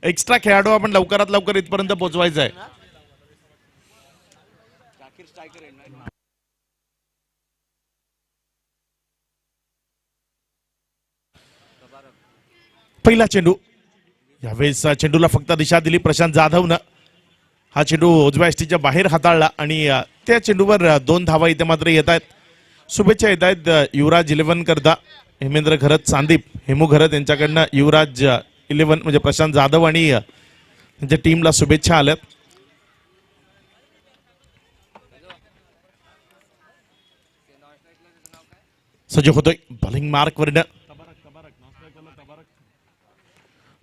Extra खेळाडू आपण लवकरात लवकर इथपर्यंत पोहोचवायचा आहे. पहिला चेंडू, यावेळेस चेंडूला फक्त दिशा दिली प्रशांत जाधवनं. हा चेंडू उजव्या एसटीच्या बाहेर हाताळला आणि त्या चेंडूवर 2 धावा इथे मात्र येत आहेत. शुभेच्छा येत आहेत युवराज 11 करता हेमेंद्र घरत संदीप हेमू घरत यांच्याकडनं युवराज 11 म्हणजे प्रशांत जाधव आणि त्यांच्या टीमला शुभेच्छा आल्यात. सज्ज होतोय बॉलिंग मार्क वरनं,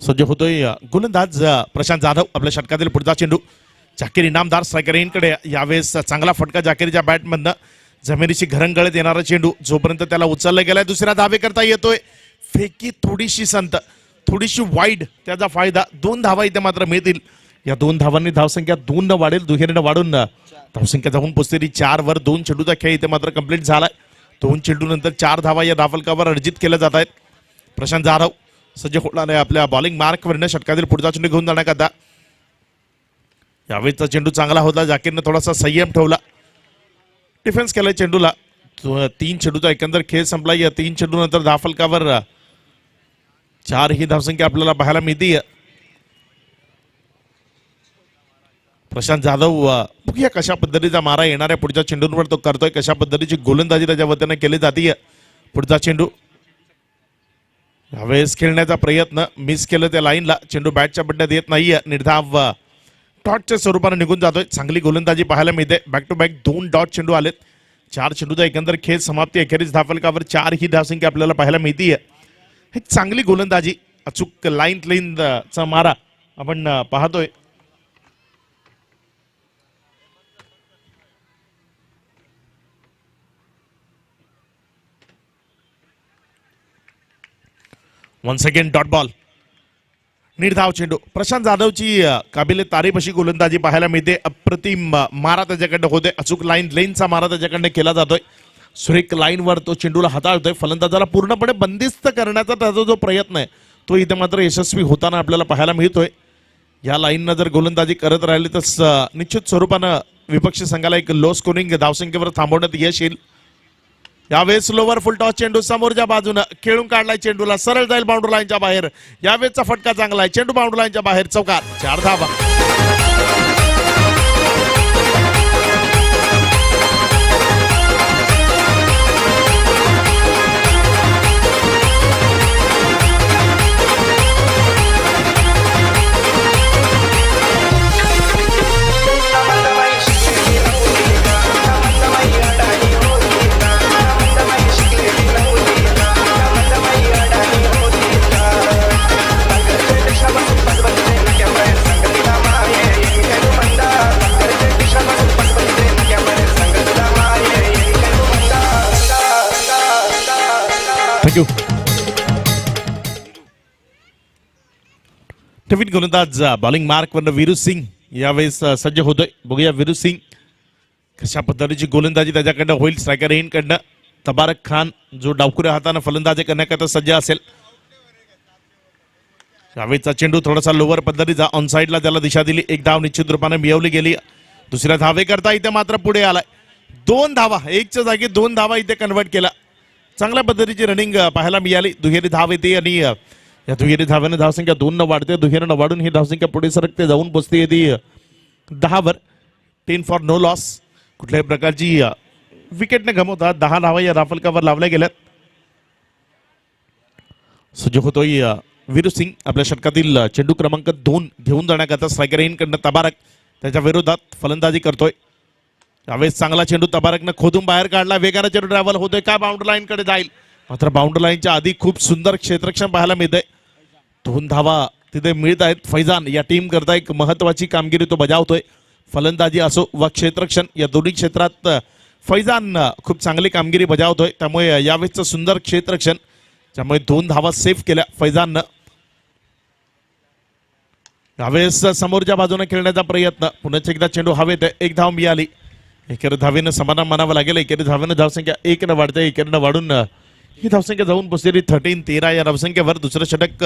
सज्ज होतोय गोलंदाज प्रशांत जाधव. आपल्या षटकातील पुढचा चेंडू जाकीर इनामदार स्ट्रायकरकडे. यावेळेस चांगला फटका जाकीरच्या बॅटमधनं जमिनीची घरंगळत येणारा चेंडू जोपर्यंत त्याला उचलला गेलाय. दुसऱ्या धावे करता येतोय. फेकी थोडीशी संत, थोडीशी वाईड, त्याचा फायदा. 2 धावा इथे मात्र मिळतील. या 2 धावांनी धावसंख्या 2 न वाढेल. दुहेरीनं वाढून धावसंख्या जाऊन पोचलेली 4 वर. 2 चेंडूचा खेळ इथे मात्र कंप्लीट झालाय. 2 चेंडू नंतर 4 धावा या धावफलकावर अर्जित केल्या जात आहेत. प्रशांत जाधव सज्ज होणार आहे आपल्या बॉलिंग मार्कवरनं. षटकातील पुढचा चेंडू घेऊन जाण्याकरता. यावेळेचा चेंडू चांगला होता. जाकीरनं थोडासा संयम ठेवला, डिफेन्स केलाय चेंडूला. 3 चेंडूचा एकंदर खेळ संपला. या 3 चेंडू नंतर धावफलकावर 4 ही धावसंख्या आपल्याला पाहायला मिळते. प्रशांत जाधव बघूया कशा पद्धतीचा मारा येणाऱ्या पुढच्या चेंडूंवर तो करतोय, कशा पद्धतीची गोलंदाजी त्याच्या वतीनं केली जाते. पुढचा चेंडू यावेळेस खेळण्याचा प्रयत्न मिस केलं त्या लाईनला. चेंडू बॅटच्या पडण्यात येत नाहीये. निर्धाव डॉटच्या स्वरूपाने निघून जातोय. चांगली गोलंदाजी पाहायला मिळते. बॅक टू बॅक 2 डॉट चेंडू आलेत. 4 चेंडूचा एकंदर खेळ समाप्ती. अखेरीस धावफलकावर 4 ही धावसंख्या आपल्याला पाहायला मिळते. एक चांगली गोलंदाजी, अचूक लाईनचा मारा आपण पाहतोय. Once again dot ball. निर्धाव चेंडू. प्रशांत जाधवची काबिले तारीफ अशी गोलंदाजी पाहायला मिळते. अप्रतिम मारा त्याच्याकडनं होते. अचूक लाईनचा मारा त्याच्याकडनं केला जातोय. सुरेख लाईनवर तो चेंडूला हाताळतोय. फलंदाजाला पूर्णपणे बंदिस्त करण्याचा त्याचा जो प्रयत्न आहे तो इथे मात्र यशस्वी होताना आपल्याला पाहायला मिळतोय. या लाईननं जर गोलंदाजी करत राहिली तर निश्चित स्वरूपानं विपक्षी संघाला एक लो स्कोरिंग धावसंख्येवर थांबवण्यात यश येईल. यावेळेस स्लोवर फुल टॉस चेंडू समोरच्या बाजूनं खेळून काढलाय. चेंडूला सरळ जाईल बाउंड्री लाईनच्या बाहेर. यावेळेसचा फटका चांगला आहे. चेंडू बाउंड्री लाईनच्या बाहेर. चौकार. 4 धावा. नवीन गोलंदाज बॉलिंग मार्कवर वीरू सिंग यावेळेस सज्ज होतोय. बघूया वीरू सिंग कशा पद्धतीची गोलंदाजी त्याच्याकडनं होईल. स्ट्रायकर कडनं तबारक खान जो डावकुऱ्या हाताने फलंदाजी करण्याकरता सज्ज असेल. यावेळेचा चेंडू थोडासा लोअर पद्धतीचा ऑन साईडला त्याला दिशा दिली. 1 धाव निश्चित रूपाने मिळवली गेली. दुसऱ्या धावे करता इथे मात्र पुढे आलाय. 2 धावा. 1च्या जागी 2 धावा इथे कन्वर्ट केला. चांगल्या पद्धतीची रनिंग पाहायला मिळाली. दुहेरी धाव येते आणि या दुहेरी धाव्याने धावसंख्या 2 न वाढते. दुहेरीनं वाढून ही धावसंख्या पुढे सरकते जाऊन पोचते येते 10 वर. 10 फॉर नो लॉस. कुठल्याही प्रकारची विकेट न गमवता 10 धावा या धावफलकावर लावल्या गेल्यात. सज्ज होतोय वीरू सिंग. आपल्या षटकातील चेंडू क्रमांक 2 घेऊन जाण्याकरता स्ट्रायकर कडनं तबारक त्याच्या विरोधात फलंदाजी करतोय. यावेळेस चांगला चेंडू तबारकनं खोदून बाहेर काढला. वेगाने चेंडू ट्रॅव्हल होतोय. काय बाउंड्री लाईन कडे जाईल. मात्र बाउंड्री लाईनच्या आधी खूप सुंदर क्षेत्ररक्षण पाहायला मिळतंय. 2 धावा तिथे मिळत आहेत. फैजान या टीम करता एक महत्वाची कामगिरी तो बजावतोय. फलंदाजी असो व क्षेत्ररक्षण या दोन्ही क्षेत्रात फैजान खूप चांगली कामगिरी बजावतोय. त्यामुळे यावेळेसचं सुंदर क्षेत्ररक्षण, त्यामुळे 2 धावा सेव्ह केल्या फैजाननं. यावेळेस समोरच्या बाजूने खेळण्याचा प्रयत्न. पुन्हा एकदा चेंडू हवेत. 1 धाव मिळाली. एकेरी धावेनं समाधान मानावं लागेल. एकेरी धावेनं धावसंख्या 1 न वाढते. एकेरीनं वाढून ही धावसंख्या जाऊन पोचलेली 13 या धावसंख्येवर. दुसरं षटक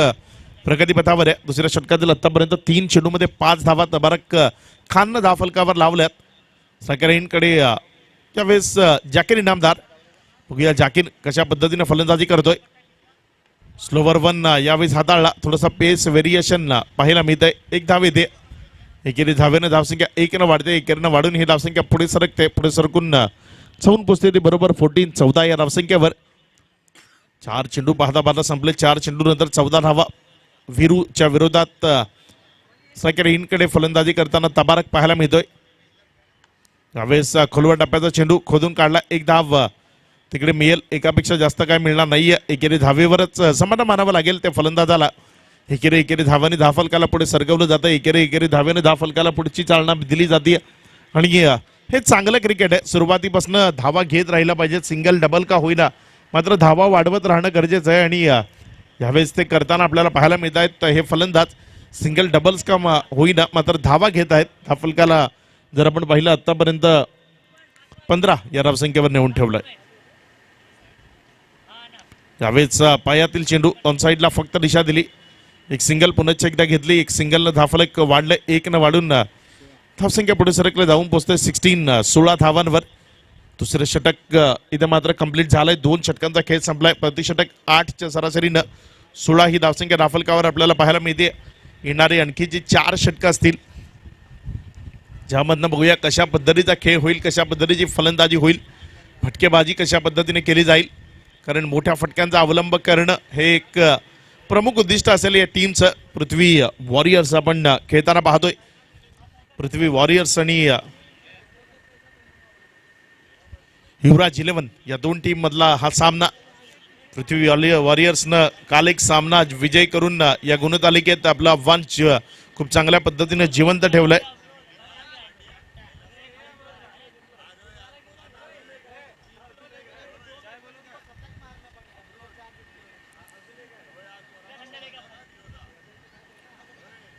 प्रगतीपथावर आहे. दुसऱ्या षटकातील आतापर्यंत 3 चेंडूमध्ये 5 धावा तबारक खाननं धावफलकावर लावल्यात. साकेरींकडे त्यावेळेस जाकीर इनामदार. बघूया जाकीर कशा पद्धतीने फलंदाजी करतोय. स्लोवर वन यावेळेस हाताळला. थोडासा पेस व्हेरिएशन पाहायला मिळतंय. 1 धाव येते. एकेरी धावेनं धावसंख्या 1 वाढते. एकेरीनं वाढून ही धावसंख्या पुढे सरकते. पुढे सरकून जाऊन पोचते ती बरोबर 14-14 या धावसंख्येवर. 4 चेंडू पाहता संपले. 4 चेंडू नंतर 14 धावा. वीरूच्या विरोधात साकेरींकडे फलंदाजी करताना तबारक पाहायला मिळतोय. यावेळेस खोलवर टप्प्याचा चेंडू खोदून काढला. 1 धाव तिकडे मिळेल. एकापेक्षा जास्त काय मिळणार नाहीये. एकेरी धावेवरच समाधान मानावं लागेल त्या फलंदाजाला. एकेरी धावाने धावफलकाला पुढे सरकवलं जातं. एकेरी धावेने धावफलकाला पुढची चालना दिली जाते. आणि हे चांगलं क्रिकेट आहे. सुरुवातीपासून धावा घेत राहिला पाहिजे. सिंगल डबल का होईना मात्र धावा वाढवत राहणं गरजेचं आहे. आणि यावेळेस ते करताना आपल्याला पाहायला मिळत आहेत हे फलंदाज सिंगल डबल्स का होईना मात्र धावा घेत आहेत. धावफलकाला जर आपण पाहिलं आतापर्यंत 15 या धावसंख्येवर नेऊन ठेवलंय. यावेळेस पायातील चेंडू ऑन साईडला फक्त दिशा दिली. एक सिंगल पुन्हा एकदा घेतली. एक सिंगलनं धावफलक वाढलं. 1 वाढून धावसंख्या पुढे सरकले. जाऊन पोहोचते 16 धावांवर. दुसरं षटक इथे मात्र कंप्लीट झालंय. 2 षटकांचा खेळ संपलाय. प्रतिषटक 8च्या सरासरीनं 16 ही धावसंख्या धावफलकावर आपल्याला पाहायला मिळते. येणारे आणखी जी 4 षटकं असतील ज्यामधनं बघूया कशा पद्धतीचा खेळ होईल. कशा पद्धतीची फलंदाजी होईल. फटकेबाजी कशा पद्धतीने केली जाईल. कारण मोठ्या फटक्यांचा अवलंब करणं हे एक प्रमुख उद्दिष्ट असेल या टीमचं. पृथ्वी वॉरियर्स आपण खेळताना पाहतोय. पृथ्वी वॉरियर्स आणि युवराज 11 या 2 टीम मधला हा सामना. पृथ्वी वॉरियर्सनं काल एक सामना विजय करून या गुणतालिकेत आपला वंश खूप चांगल्या पद्धतीने जिवंत ठेवलाय.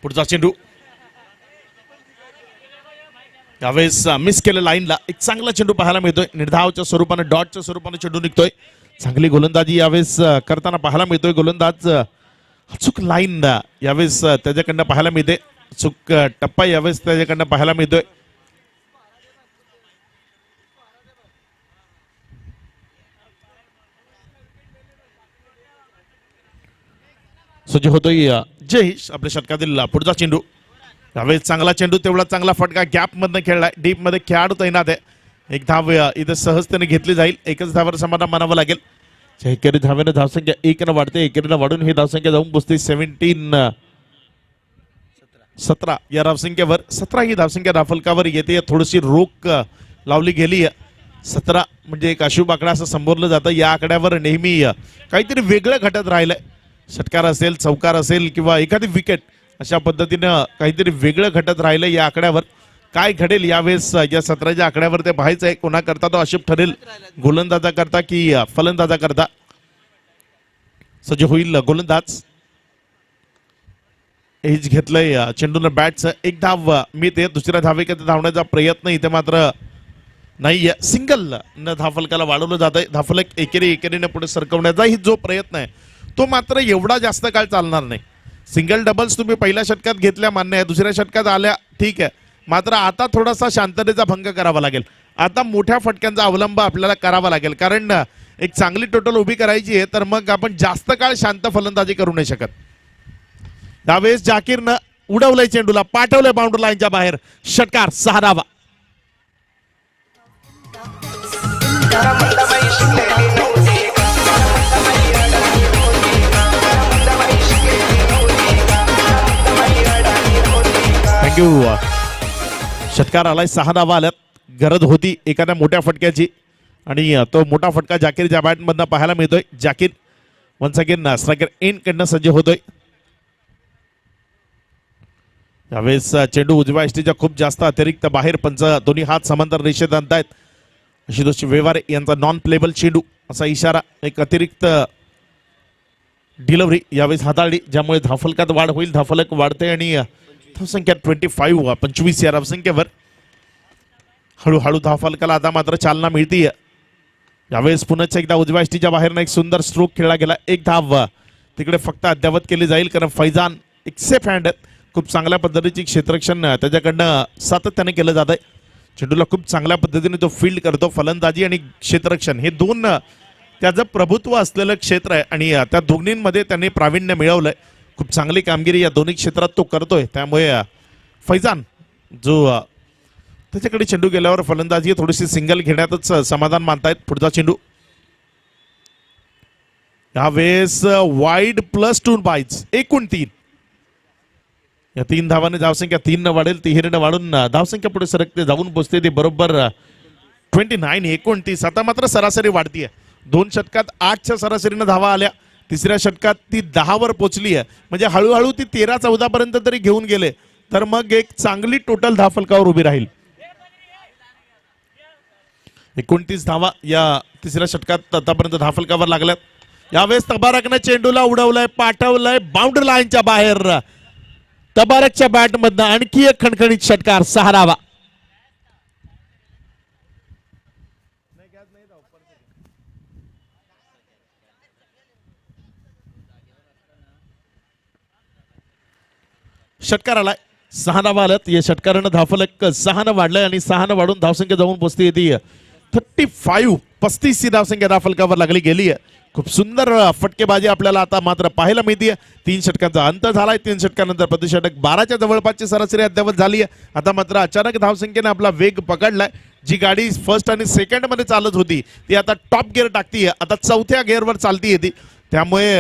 पुढचा चेंडू यावेळेस मिस केलं लाईनला. एक चांगला चेंडू पाहायला मिळतोय. निर्धावच्या स्वरूपाने डॉटच्या स्वरूपाने चेंडू निघतोय. चांगली गोलंदाजी यावेळेस करताना पाहायला मिळतोय. गोलंदाज अचूक लाईन यावेळेस त्याच्याकडनं पाहायला मिळते. अचूक टप्पा यावेळेस त्याच्याकडनं पाहायला मिळतोय. सज्ज होतोय जयेश आपल्या षटकातील पुढचा चेंडू. यावेळेस चांगला चेंडू. तेवढा चांगला फटका गॅप मधनं खेळलाय. डीप मध्ये खेळाडू तैनात आहे. 1 धाव इथे सहजतेने घेतली जाईल. 1च धावावर समाधान मानावं लागेल. एकेरी धावेनं धावसंख्या 1 वाढते. एकेरीनं वाढून ही धावसंख्या जाऊन पोचते 17 या धावसंख्येवर. 17 ही धावसंख्या धावफलकावर येते. थोडीशी रोख लावली गेली. 17 म्हणजे एक अशुभ आकडा असं संबोधलं जातं. या आकड्यावर नेहमी काहीतरी वेगळं घटत राहिलंय. षटकार असेल, चौकार असेल किंवा एखादी विकेट अशा पद्धतीनं काहीतरी वेगळं घटत राहिलं या आकड्यावर. काय घडेल यावेळेस या 17च्या आकड्यावर ते पाहायचं आहे. कोणा करता तो अशुभ ठरेल. गोलंदाजा करता की फलंदाजा करता. सज्ज होईल गोलंदाज. एज घेतलंय चेंडूनं बॅटचं. 1 धाव मिळते. दुसऱ्या धावेकरता धावण्याचा प्रयत्न इथे मात्र नाहीये. सिंगल न धावफलकाला वाढवलं जात आहे. धावफलक एकेरीने पुढे सरकवण्याचाही जो प्रयत्न आहे तो मात्र एवढा जास्त काळ चालणार नाही. सिंगल डबल्स तुम्ही पहिल्या षटकात घेतल्या मान्य आहे. दुसऱ्या षटकात आल्या ठीक आहे. मात्र आता थोडासा शांततेचा भंग करावा लागेल. आता मोठ्या फटक्यांचा अवलंब आपल्याला करावा लागेल. कारण एक चांगली टोटल उभी करायची आहे तर मग आपण जास्त काळ शांत फलंदाजी करू नाही शकत. त्यावेळेस जाकीरनं उडवलंय चेंडूला. पाठवलंय बाउंड्री लाईनच्या बाहेर. षटकार 6 धावा. थँक्यू. षटकार आलाय. 6 धावा आल्यात. गरज होती एखाद्या मोठ्या फटक्याची आणि तो मोठा फटका जाकीरच्या बॅटमधनं पाहायला मिळतोय. Zakir once again striker end कडनं सज्ज होतोय. यावेळेस चेंडू उजव्या एसटीच्या खूप जास्त अतिरिक्त बाहेर. पंच दोन्ही हात समांतर रेषेत आणतायत. आशुतोष व्यवहारे यांचा नॉन प्लेबल चेंडू असा इशारा. एक अतिरिक्त डिलिव्हरी यावेळेस हाताळली ज्यामुळे धावफलकात वाढ होईल. धावफलक वाढते आणि धावसंख्या 25 या धावसंख्येवर. हळूहळू धावफलकाला आता मात्र चालना मिळतीये. यावेळेस पुन्हा एकदा उजव्या एसटीच्या बाहेरनं एक सुंदर स्ट्रोक खेळला गेला. 1 धाव तिकडे फक्त अद्यावत केली जाईल, कारण फैजान एक सेफ हँड आहेत. खूप चांगल्या पद्धतीची क्षेत्ररक्षण त्याच्याकडनं सातत्याने केलं जात आहे. चेंडूला खूप चांगल्या पद्धतीने तो फील्ड करतो. फलंदाजी आणि क्षेत्ररक्षण हे दोन त्याचं प्रभुत्व असलेलं क्षेत्र आहे आणि त्या दोन्हींमध्ये त्यांनी प्रावीण्य मिळवलंय. खूप चांगली कामगिरी या दोन्ही क्षेत्रात तो करतोय. त्यामुळे फैजान जो त्याच्याकडे चेंडू गेल्यावर फलंदाजी थोडीशी सिंगल घेण्यातच समाधान मानतायत. पुढचा चेंडू यावेळेस वाईड +2 बाईट्स, एकूण 3. या 3 धावाने धावसंख्या 3 न वाढेल. तिहेरीनं वाढून धावसंख्या पुढे सरकते, जाऊन पोचते ती बरोबर 29, 29. आता मात्र सरासरी वाढतीये. 2 षटकात 8च्या सरासरीनं धावा आल्या. तिसऱ्या षटकात ती 10वर पोचली आहे. म्हणजे हळूहळू ती 13-14 पर्यंत तरी घेऊन गेले तर मग एक चांगली टोटल धावफलकावर उभी राहील. 29 धावा या तिसऱ्या षटकात आतापर्यंत धावफलकावर लागल्यात. यावेळेस तबारकने चेंडूला उडवलंय, पाठवलंय बाउंड्री लाईनच्या बाहेर. तबारकच्या बॅटमधनं आणखी एक खणखणीत षटकार, 6 धावा. षटकार आलाय, 6 धावा आल्यात. या षटकारानं धावफलक 6 न वाढलंय आणि 6 न वाढून धावसंख्या जाऊन पोचते येते 35 ही धावसंख्या धावफलकावर लागली गेली आहे. खूप सुंदर फटकेबाजी आपल्याला आता मात्र पाहायला मिळते. 3 षटकांचा अंत झालाय. 3 षटकानंतर प्रतिषटक 12च्या जवळपासची सरासरी अद्यावत झाली आहे. आता मात्र अचानक धावसंख्येने आपला वेग पकडलाय. जी गाडी फर्स्ट आणि सेकंड मध्ये चालत होती ती आता टॉप गिअर टाकतीये, आता 4थ्या गिअरवर चालतीये ती. त्यामुळे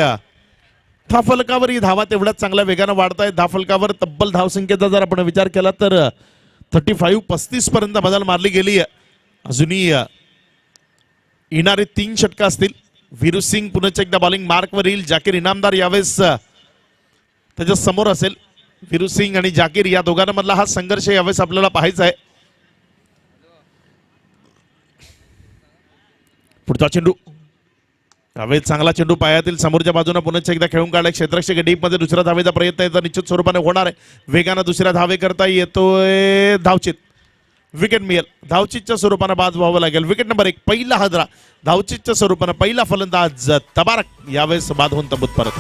धावफलकावर ही धावा तेवढ्याच चांगल्या वेगानं वाढत आहेत. धावफलकावर तब्बल धावसंख्येचा जर आपण विचार केला तर 35 पर्यंत बदल मारली गेली आहे. अजूनही येणारे 3 षटक असतील. वीरू सिंग पुन्हा एकदा बॉलिंग मार्कवर येईल. जाकीर इनामदार यावेळेस त्याच्या समोर असेल. वीरू सिंग आणि जाकीर या दोघांमधला हा संघर्ष यावेळेस आपल्याला पाहायचा आहे. पुढचा चेंडू यावेळेस चांगला चेंडू पायातील समोरच्या बाजूने पुन्हा एकदा खेळून काढलाय. क्षेत्ररक्षक डीप मध्ये दुसऱ्या धावेचा प्रयत्न याचा निश्चित स्वरूपाने होणार आहे. वेगानं दुसऱ्या धावे करता येतोय. धावचित, विकेट मिळेल. धावचितच्या स्वरूपाने बाद व्हावं लागेल. विकेट नंबर 1 पहिला हादरा. धावचितच्या स्वरूपाने पहिला फलंदाज तबारक यावेळेस बाद होऊन तबूत परत.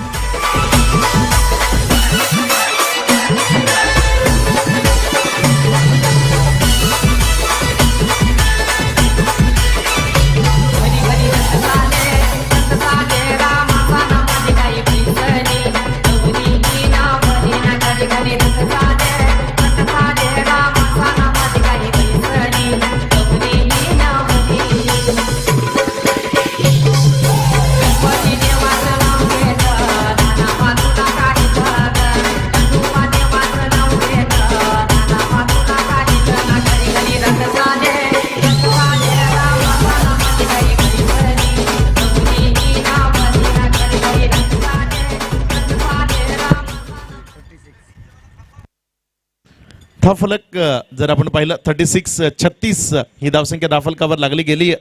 धावफलक जर आपण पाहिलं 36 ही धावसंख्या धावफलकावर लागली गेली.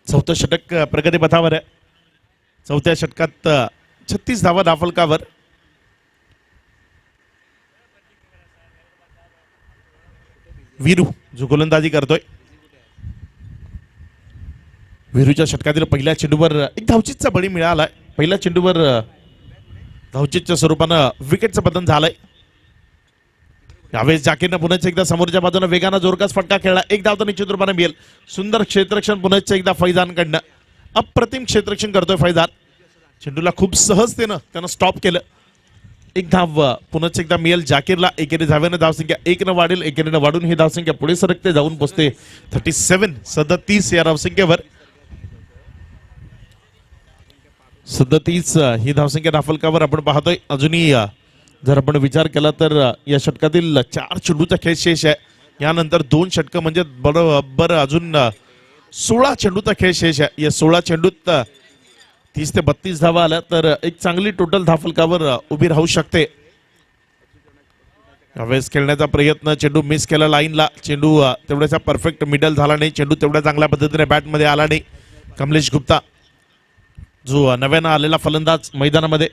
4थं षटक प्रगतीपथावर आहे. 4थ्या षटकात 36 धावा धावफलकावर. वीरू जो गोलंदाजी करतोय. वीरूच्या षटकातील पहिल्या चेंडूवर एक धावचीतचा बळी मिळालाय. पहिल्या चेंडूवर धावचीतच्या स्वरूपानं विकेटचं पतन झालंय. यावेळेस जाकीरनं पुन्हा एकदा समोरच्या बाजूने वेगानं जोरदार फटका खेळला. एक धाव तर निश्चित रूपाने मिळेल. सुंदर क्षेत्ररक्षण पुन्हा एकदा फैजानकडनं. अप्रतिम क्षेत्ररक्षण करतोय फैजान. चेंडूला खूप सहजतेनं त्यानं स्टॉप केलं. एक धाव पुन्हा एकदा मिळेल जाकीरला. एकेरी धाव्यानं धावसंख्या 1 न वाढेल. एकेरीनं वाढून ही धावसंख्या पुढे सरकते, जाऊन पोचते 37 या धावसंख्येवर. 37 ही धावसंख्या धावफलकावर आपण पाहतोय. अजूनही जर आपण विचार केला तर या षटकातील 4 चेंडूचा खेळ शेष आहे. यानंतर 2 षटकं म्हणजे बरोबर अजून 16 चेंडूचा खेळ शेष आहे. या 16 चेंडूत 30 ते 32 धावा आल्या तर एक चांगली टोटल धावफलकावर उभी राहू शकते. यावेळेस खेळण्याचा प्रयत्न, चेंडू मिस केला लाईनला. चेंडू तेवढ्याचा परफेक्ट मिडल झाला नाही. चेंडू तेवढ्या चांगल्या पद्धतीने बॅटमध्ये आला नाही. कमलेश गुप्ता जो नव्यानं आलेला फलंदाज मैदानामध्ये,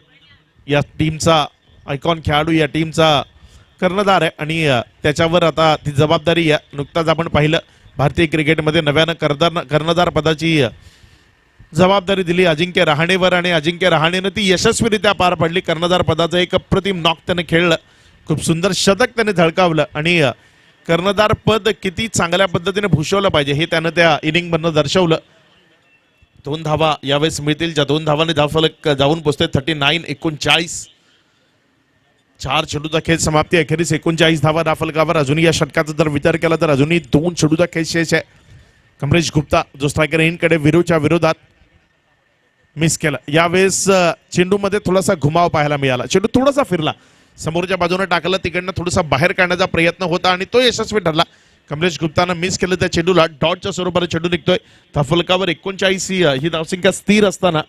या टीमचा आयकॉन खेळाडू, या टीमचा कर्णधार आहे आणि त्याच्यावर आता ती जबाबदारी आहे. नुकताच आपण पाहिलं भारतीय क्रिकेटमध्ये नव्यानं कर्णधार पदाची जबाबदारी दिली अजिंक्य रहाणेवर आणि अजिंक्य रहाणेनं ती यशस्वीरित्या पार पाडली. कर्णधार पदाचं एक अप्रतिम नॉक त्याने खेळलं, खूप सुंदर शतक त्याने झळकावलं आणि कर्णधार पद किती चांगल्या पद्धतीने भूषवलं पाहिजे हे त्यानं त्या इनिंग मधनं दर्शवलं. 2 धावा यावेळेस मिळतील, ज्या 2 धावांनी धावफलक जाऊन पोहोचते 39-39. 4 चेंडूचा खेळ समाप्ती, अखेरीस 39 धावा धावफलकावर. अजूनही या षटकाचा जर विचार केला तर अजूनही 2 चेंडूचा खेळ शेष आहे. कमलेश गुप्ता जो स्ट्रायकर इनकडे विरूच्या विरोधात मिस केला. यावेळेस चेंडूमध्ये थोडासा घुमाव पाहायला मिळाला, चेंडू थोडासा फिरला, समोरच्या बाजूने टाकला, तिकडनं थोडासा बाहेर काढण्याचा प्रयत्न होता आणि तो यशस्वी ठरला. कमलेश गुप्तानं मिस केलं त्या चेंडूला. डॉटच्या स्वरूपाने चेंडू निघतोय. धावफलकावर 39 ही धावसंख्या स्थिर असताना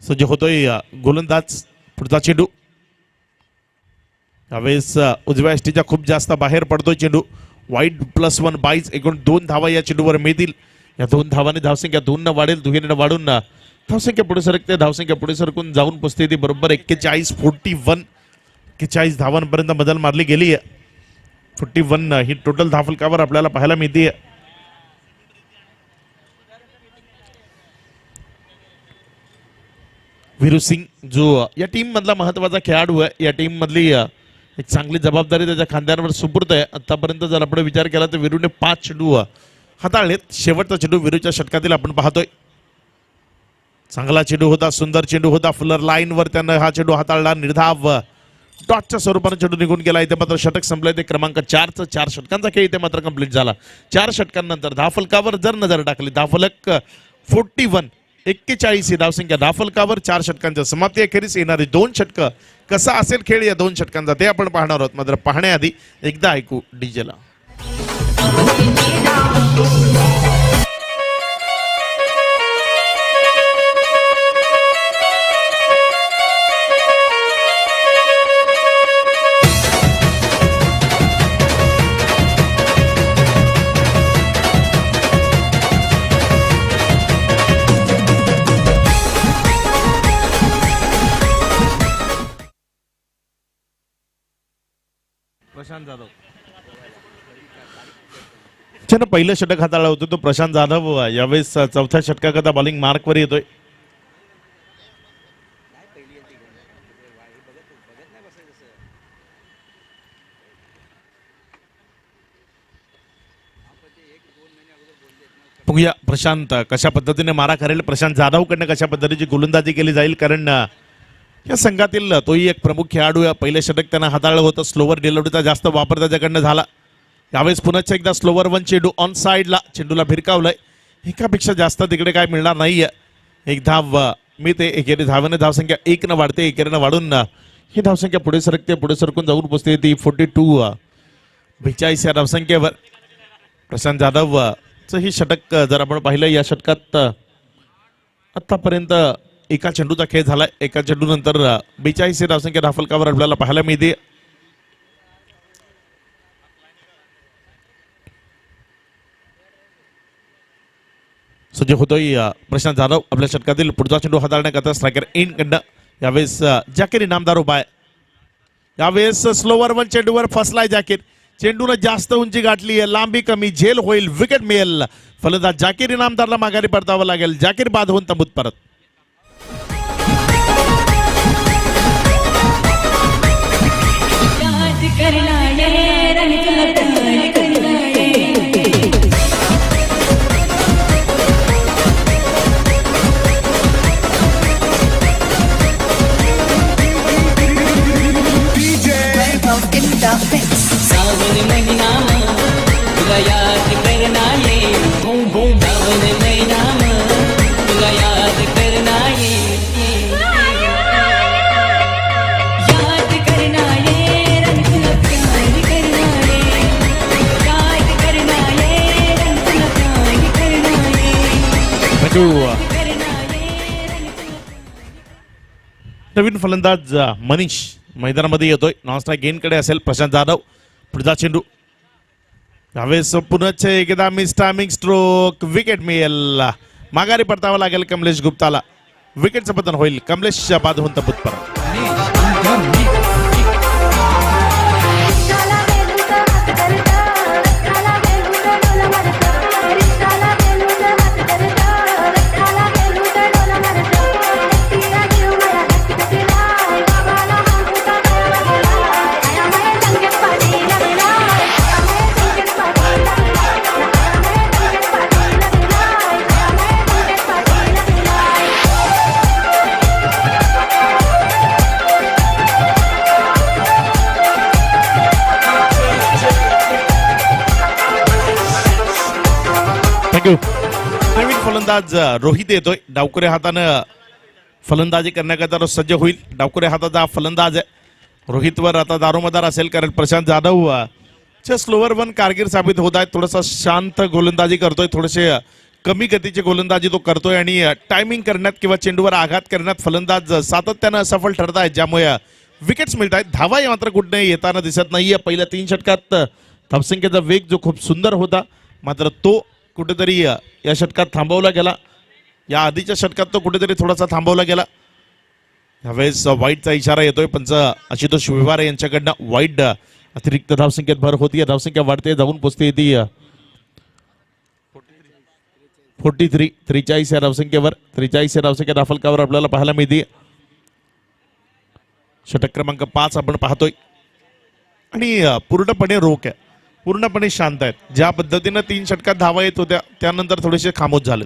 सज्ज होतोय गोलंदाज. पुढचा चेंडू यावेळेस उजव्या एसटीच्या खूप जास्त बाहेर पडतोय चेंडू. वाईड +1 बाईज, एकूण 2 धावा या चेंडूवर मिळतील. या 2 धावांनी धावसंख्या 2 न वाढेल, दुहेरीनं वाढून धावसंख्या पुढे सरकते. धावसंख्या पुढे सरकून जाऊन पोचते ती बरोबर 41-41. 41 धावांपर्यंत बदल मारली गेली आहे. 41 ही टोटल धावफलकावर आपल्याला पाहायला मिळते. वीरू सिंग जो या टीम मधला महत्वाचा खेळाडू आहे, या टीम मधली एक चांगली जबाबदारी त्याच्या खांद्यावर सुपूर्द आहे. आतापर्यंत जर आपण विचार केला तर वीरूने 5 चेंडू हाताळलेत. शेवटचा चेंडू वीरूच्या षटकातील आपण पाहतोय. चांगला चेंडू होता, सुंदर चेंडू होता. फुलर लाईनवर त्यानं हा चेंडू हाताळला. निर्धाव डॉटच्या स्वरूपाने चेंडू निघून गेला. इथे मात्र षटक संपलं. ते क्रमांक 4चं 4 षटकांचा खेळ इथे मात्र कंप्लीट झाला. 4 षटकांनंतर धावफलकावर जर नजर टाकली, धावफलक 41, 41 ही धावसंख्या धावफलकावर. 4 षटकांच्या समाप्ती अखेरीस येणारी 2 षटकं. कसा असेल खेळ या 2 षटकांचा ते आपण पाहणार आहोत. मात्र पाहण्याआधी एकदा ऐकू डीजेला. प्रशांत जाधव ज्यानं पहिलं षटक हाताळलं होतं तो प्रशांत जाधव यावेळेस 4थ्या षटकाकरता बॉलिंग मार्कवर येतोय. बघूया प्रशांत कशा पद्धतीने मारा करेल, प्रशांत जाधवकडनं कशा पद्धतीची गोलंदाजी केली जाईल. कारण या संघातील तोही एक प्रमुख खेळाडू आहे. पहिलं षटक त्यांना हाताळलं होतं. स्लोवर डिलिव्हरीचा जास्त वापर त्याच्याकडनं झाला. यावेळेस पुन्हा एकदा स्लोवर 1 चेंडू ऑन साईडला चेंडूला भिरकावलंय. एकापेक्षा जास्त तिकडे काय मिळणार नाहीये. एक धाव मिळते. एकेरी धावाने धावसंख्या 1 न वाढते. एकेरीनं वाढून ही धावसंख्या पुढे सरकते. पुढे सरकून जाऊन पोचते ती 42 या धावसंख्येवर. प्रशांत जाधवचं ही षटक जर आपण पाहिलं या षटकात आतापर्यंत एका चेंडूचा खेळ झालाय. एका चेंडू नंतर 42 धावसंख्या धावफलकावर आपल्याला पाहायला मिळते. सज्ज होतोय प्रशांत जाधव. आपल्या षटकातील पुढचा चेंडू हाताळण्याकरता स्ट्रायकर इन कडनं यावेळेस जाकीर इनामदार उभा आहे. यावेळेस स्लोवर 1 चेंडूवर फसलाय जाकीर. चेंडूनं जास्त उंची गाठली आहे, लांबी कमी, झेल होईल, विकेट मिळेल. फलंदाज जाकीर इनामदारला माघारी परतावं लागेल. जाकीर बाद होऊन तंबूत परत. सावन महिना तुला याद करना ये, सावन महिना तुला याद करना ये, याद करना ये, रंग तुला प्यार करना ये, याद करना ये, रंग तुला प्यार करना ये, नवीन फलंदाज मनीष मैदानामध्ये येतोय. नॉन स्ट्राईक गेनकडे असेल प्रशांत जाधव. पुढचा चेंडू यावेळेस पुन्हा एकदा मिस टायमिंग स्ट्रोक, विकेट मिळेल. माघारी परतावं लागेल कमलेश गुप्ताला. विकेटचं पतन होईल. कमलेश बाद होऊन तंबूत परत. थँक्यू. नवीन फलंदाज रोहित येतोय. डावकुरे हातानं फलंदाजी करण्याकरता सज्ज होईल. डावकुरे हाताचा हा फलंदाज आहे. रोहितवर आता दारोमदार असेल कारण प्रशांत जाधव स्लोवर वन कारकीर्द साबित होत आहे. थोडासा शांत गोलंदाजी करतोय. थोडेसे कमी गतीची गोलंदाजी तो करतोय आणि टायमिंग करण्यात किंवा चेंडूवर आघात करण्यात फलंदाज सातत्यानं असफल ठरत आहेत, ज्यामुळे विकेट्स मिळत आहेत. धावा मात्र कुठे येताना दिसत नाहीये. पहिल्या 3 षटकात धावसंख्येचा वेग जो खूप सुंदर होता मात्र तो कुठेतरी या षटकात थांबवला गेला. या आधीच्या षटकात तो कुठेतरी थोडासा थांबवला गेला. यावेळेस वाईटचा इशारा येतोय. पंच आशुतोष विवारे यांच्याकडनं वाईट अतिरिक्त धावसंख्येत भर होती. धावसंख्या वाढते, जाऊन पोचते ती 43 या धावसंख्येवर. 43 या धावसंख्या धाफलकावर आपल्याला पाहायला मिळते. षटक क्रमांक 5 आपण पाहतोय आणि पूर्णपणे रोख आहे, पूर्णपणे शांत आहेत. ज्या पद्धतीनं 3 षटकात धावा येत होत्या त्यानंतर थोडेसे खामोश झाले.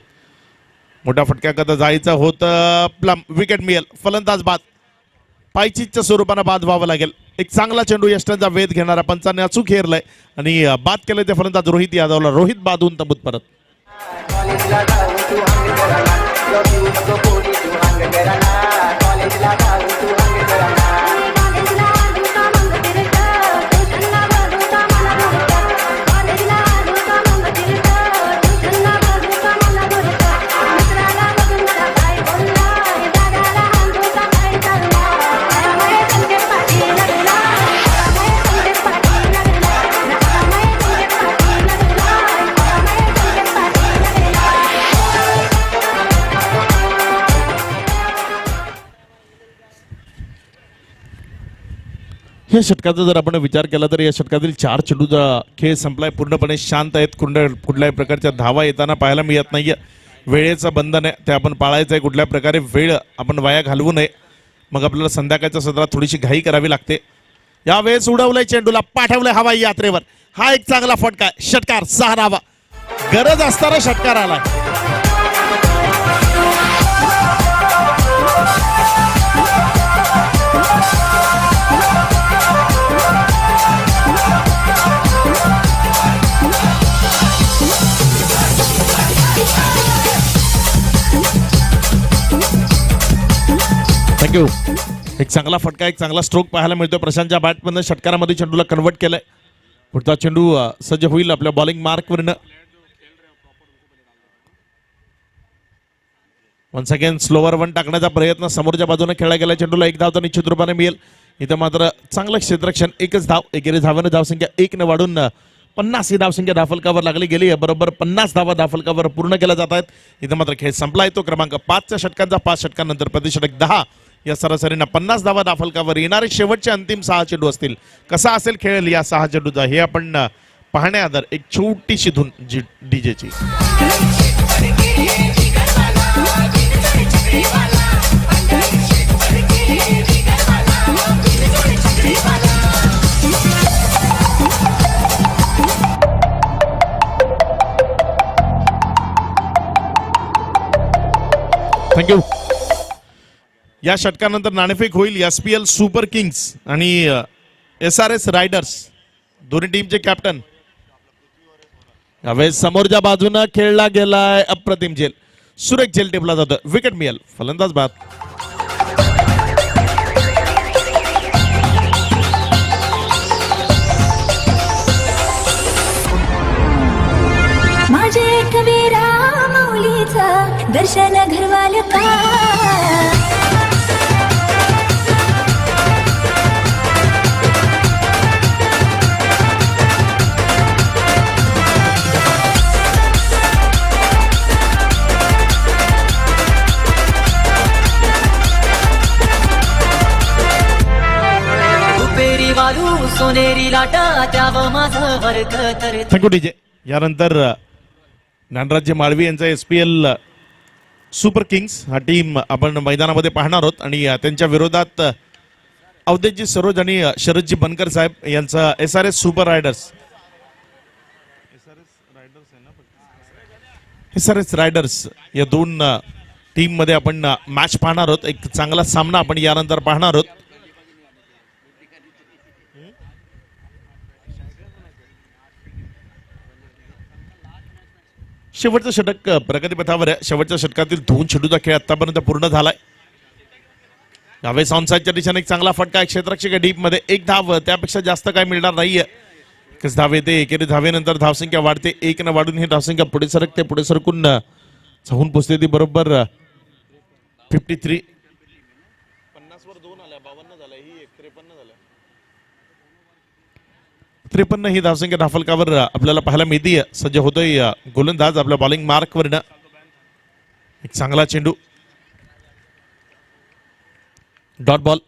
मोठ्या फटक्याकरता जायचं होतं. प्लम विकेट मिळेल. फलंदाज बाद. पायचीच्या स्वरूपानं बाद व्हावं लागेल. एक चांगला चेंडू यष्टांचा वेध घेणारा पंचाने अचूक हेरलाय आणि बाद केलंय ते फलंदाज रोहित यादवला. रोहित बाद होऊन तंबूत परत. या षटकाचा जर आपण विचार केला तर या षटकातील 4 चेंडूचा खेळ संपलाय. पूर्णपणे शांत आहेत. कुठल्याही प्रकारच्या धावा येताना पाहायला मिळत नाहीये. वेळेचं बंधन आहे, ते आपण पाळायचं आहे. कुठल्या प्रकारे वेळ आपण वाया घालवू नये. मग आपल्याला संध्याकाळच्या सत्रात थोडीशी घाई करावी लागते. यावेळेस उडवलंय चेंडूला, पाठवलंय हवाई यात्रेवर. हा एक चांगला फटका आहे. षटकार 6 धावा. गरज असताना षटकार आलाय. थँक्यू. एक चांगला फटका, एक चांगला स्ट्रोक पाहायला मिळतोय. प्रशांतच्या बॅटमधनं षटकारामध्ये चेंडूला कन्वर्ट केलंय. पुढचा चेंडू सज्ज होईल आपल्या बॉलिंग मार्कवरनं. वन्स अगेन स्लोवर वन टाकण्याचा प्रयत्न समोरच्या बाजूने खेळला गेला. चेंडूला 1 धाव तर निश्चित रूपाने मिळेल. इथं मात्र चांगलं क्षेत्ररक्षण. 1च धाव. एकेरी धावानं धावसंख्या 1 ने वाढून 50 ही धावसंख्या धाफलकावर लागली गेली. बरोबर 50 धावा धाफलकावर पूर्ण केल्या जात आहेत. इथं मात्र खेळ संपलाय. तो क्रमांक 5च्या षटकांचा. 5 षटकांनंतर प्रतिषटक 10 या सरासरीनं 50 धावा धाफलकावर. येणारे शेवटचे अंतिम 6 चेंडू असतील. कसा असेल खेळ या 6 चेंडूचा हे आपण पाहण्याआधी एक छोटीशी धून डीजेची. थँक्यू. या षटकानंतर नाणेफेक होईल. SPL सुपर किंग्स आणि SRS रायडर्स दोन्ही टीमचे कॅप्टन. यावेळेस समोरच्या बाजूनं खेळला गेलाय. अप्रतिम झेल, सुरेख झेल टेपला जातो. विकेट मिळेल. फलंदाज बाद. माझे कबीरा माऊलीचं दर्शन घरवाल का. सोनेरी लाटा त्याव माझं वर्ग तर. Thank you DJ. यानंतर ज्ञानराज माळवी यांचा SPL सुपर किंग्स हा टीम आपण मैदानामध्ये पाहणार आहोत आणि त्यांच्या विरोधात अवधेशजी सरोज आणि शरदजी बनकर साहेब यांचा SRS super riders. SRS riders या 2 टीम मध्ये आपण मॅच पाहणार आहोत. एक चांगला सामना आपण यानंतर पाहणार आहोत. शेवटचं षटक प्रगतीपथावर आहे. शेवटच्या षटकातील 2 चेंडूचा खेळ आतापर्यंत पूर्ण झालाय. यावेळेस ऑनसाईडच्या दिशेने एक चांगला फटका आहे. क्षेत्ररक्षक डीप मध्ये 1 धाव, त्यापेक्षा जास्त काय मिळणार नाहीये. एकच धाव येते. एकेरी धावेनंतर धावसंख्या वाढते. 1 न वाढून ही धावसंख्या पुढे सरकते. पुढे सरकून जाऊन पोचते ती बरोबर 53. 50 वर 2 आल्या, 52 झाल्या, ही 53 झाल्या. 53 ही धावसंख्या धाफलकावर आपल्याला पाहायला मिळते. सज्ज होतोय गोलंदाज आपल्या बॉलिंग मार्कवरनं. एक चांगला चेंडू, डॉट बॉल.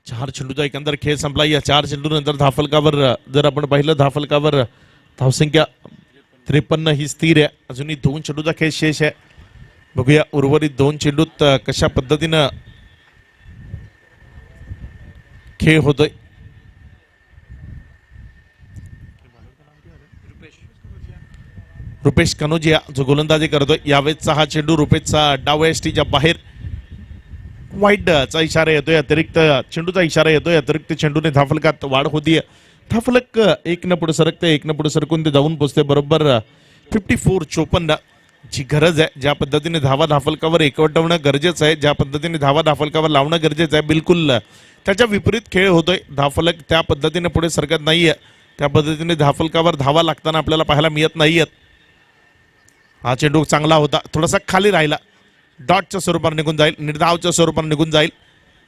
4 चेंडूचा एकंदर खेळ संपला. या 4 चेंडू नंतर धाफलकावर जर आपण पाहिलं, धाफलकावर धावसंख्या 53 ही स्थिर आहे. अजूनही 2 चेंडूचा खेळ शेष आहे. बघूया उर्वरित 2 चेंडूत कशा पद्धतीनं खेळ होतोय. रुपेश कनोजिया जो गोलंदाजी करतोय. यावेळेसचा हा चेंडू रुपेशचा डाव्या एसटीच्या बाहेर वाईडचा इशारा येतोय. अतिरिक्त चेंडूचा इशारा येतोय. अतिरिक्त चेंडूने धाफलकात वाढ होतीये. धाफलक 1 न पुढे सरकते. 1 न पुढे सरकून ते जाऊन पोचते बरोबर 54-54. जी गरज आहे, ज्या पद्धतीने धावा धाफलकावर एकवटवणं गरजेचं आहे, ज्या पद्धतीने धावा धाफलकावर लावणं गरजेचं आहे, बिलकुल त्याच्या विपरीत खेळ होतोय. धाफलक त्या पद्धतीने पुढे सरकत नाहीये. त्या पद्धतीने धाफलकावर धावा लागताना आपल्याला पाहायला मिळत नाहीयेत. हा चेंडू चांगला होता, थोडासा खाली राहिला. डॉटच्या स्वरूपावर निघून जाईल, निर्धावच्या स्वरूपावर निघून जाईल.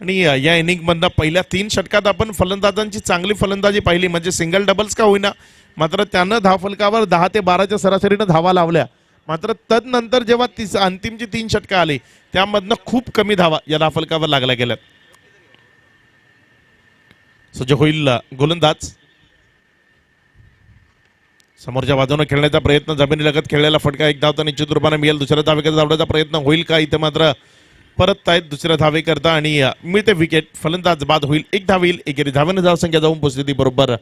आणि या इनिंगमधनं पहिल्या 3 षटकात आपण फलंदाजांची चांगली फलंदाजी पाहिली, म्हणजे सिंगल डबल्स का होईना, मात्र त्यानं धावफलकावर 10 ते 12च्या सरासरीनं धावा लावल्या. मात्र तदनंतर जेव्हा अंतिमची 3 षटकं आली, त्यामधनं खूप कमी धावा या धावफलकावर लागल्या गेल्यात. सज्ज होईल गोलंदाज. समोरच्या बाजूने खेळण्याचा प्रयत्न, जमिनीलगत खेळलेला फटका, 1 धाव तर निश्चित रूपाने मिळेल. दुसऱ्या धावेकरता धावण्याचा प्रयत्न होईल का, इथे मात्र परत आहेत दुसऱ्या धावेकरता आणि मिळते विकेट. फलंदाज बाद होईल. 1 धाव येईल. एकेरी धावेने धावसंख्या जाऊन पोहोचली ती बरोबर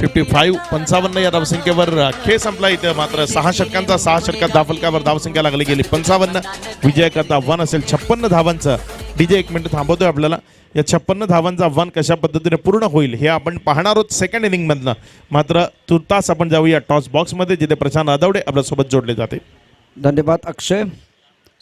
55 या धावसंख्येवर खेळ संपला. इथे मात्र 6 षटकांचा 6 षटकात धावफलकावर धावसंख्या लागली गेली 55. विजयाकरता आव्हान असेल 56 धावांचं. डीजे 1 मिनिट थांबवतोय आपल्याला. या 56 धावांचं आव्हान कशा पद्धतीने पूर्ण होईल हे आपण पाहणार आहोत सेकंड इनिंग मधनं. मात्र तुर्तास आपण जाऊया टॉस बॉक्स मध्ये, जिथे प्रशांत आदवडे आपल्यासोबत जोडले जाते. धन्यवाद अक्षय.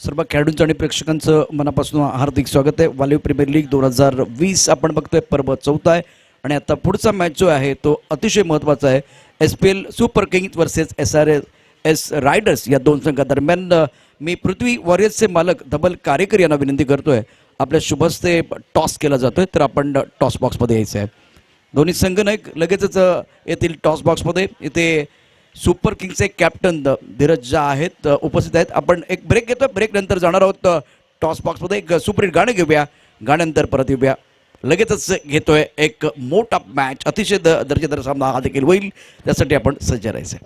सर्व खेळाडूंचं आणि प्रेक्षकांचं मनापासून हार्दिक स्वागत आहे. वालीव प्रीमियर लीग 2020 आपण बघतोय. पर्व 4 आहे आणि आता पुढचा मॅच जो आहे तो अतिशय महत्त्वाचा आहे. SPL super Kings versus SRS riders या 2 संघादरम्यान मी पृथ्वी वॉरियर्सचे मालक धबल कारेकर यांना विनंती करतोय, आपल्या शुभस्ते टॉस केला जातोय, तर आपण टॉस बॉक्समध्ये यायचं आहे. दोन्ही संघ नायक लगेचच येतील टॉस बॉक्समध्ये. इथे सुपर किंग्सचे कॅप्टन धीरज झा आहेत, उपस्थित आहेत. आपण एक ब्रेक घेतो. ब्रेक नंतर जाणार आहोत टॉस बॉक्समध्ये. एक सुपरहिट गाणं घेऊया, गाण्यानंतर परत येऊया. लगेचच घेतोय एक मोठा मॅच, अतिशय दर्जेदार सामना हा देखील होईल, त्यासाठी आपण सज्ज राहायचं.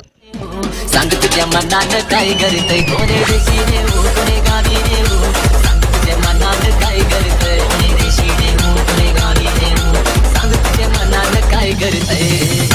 सांग तुझ्या मनानं काय करतय, कोणी देशी रे हो, कोणी गावी रे हो. सांग तुझ्या मनानं काय करतय, कोणी देशी रे हो, कोणी गावी रे हो. सांग तुझ्या मनानं काय करतय.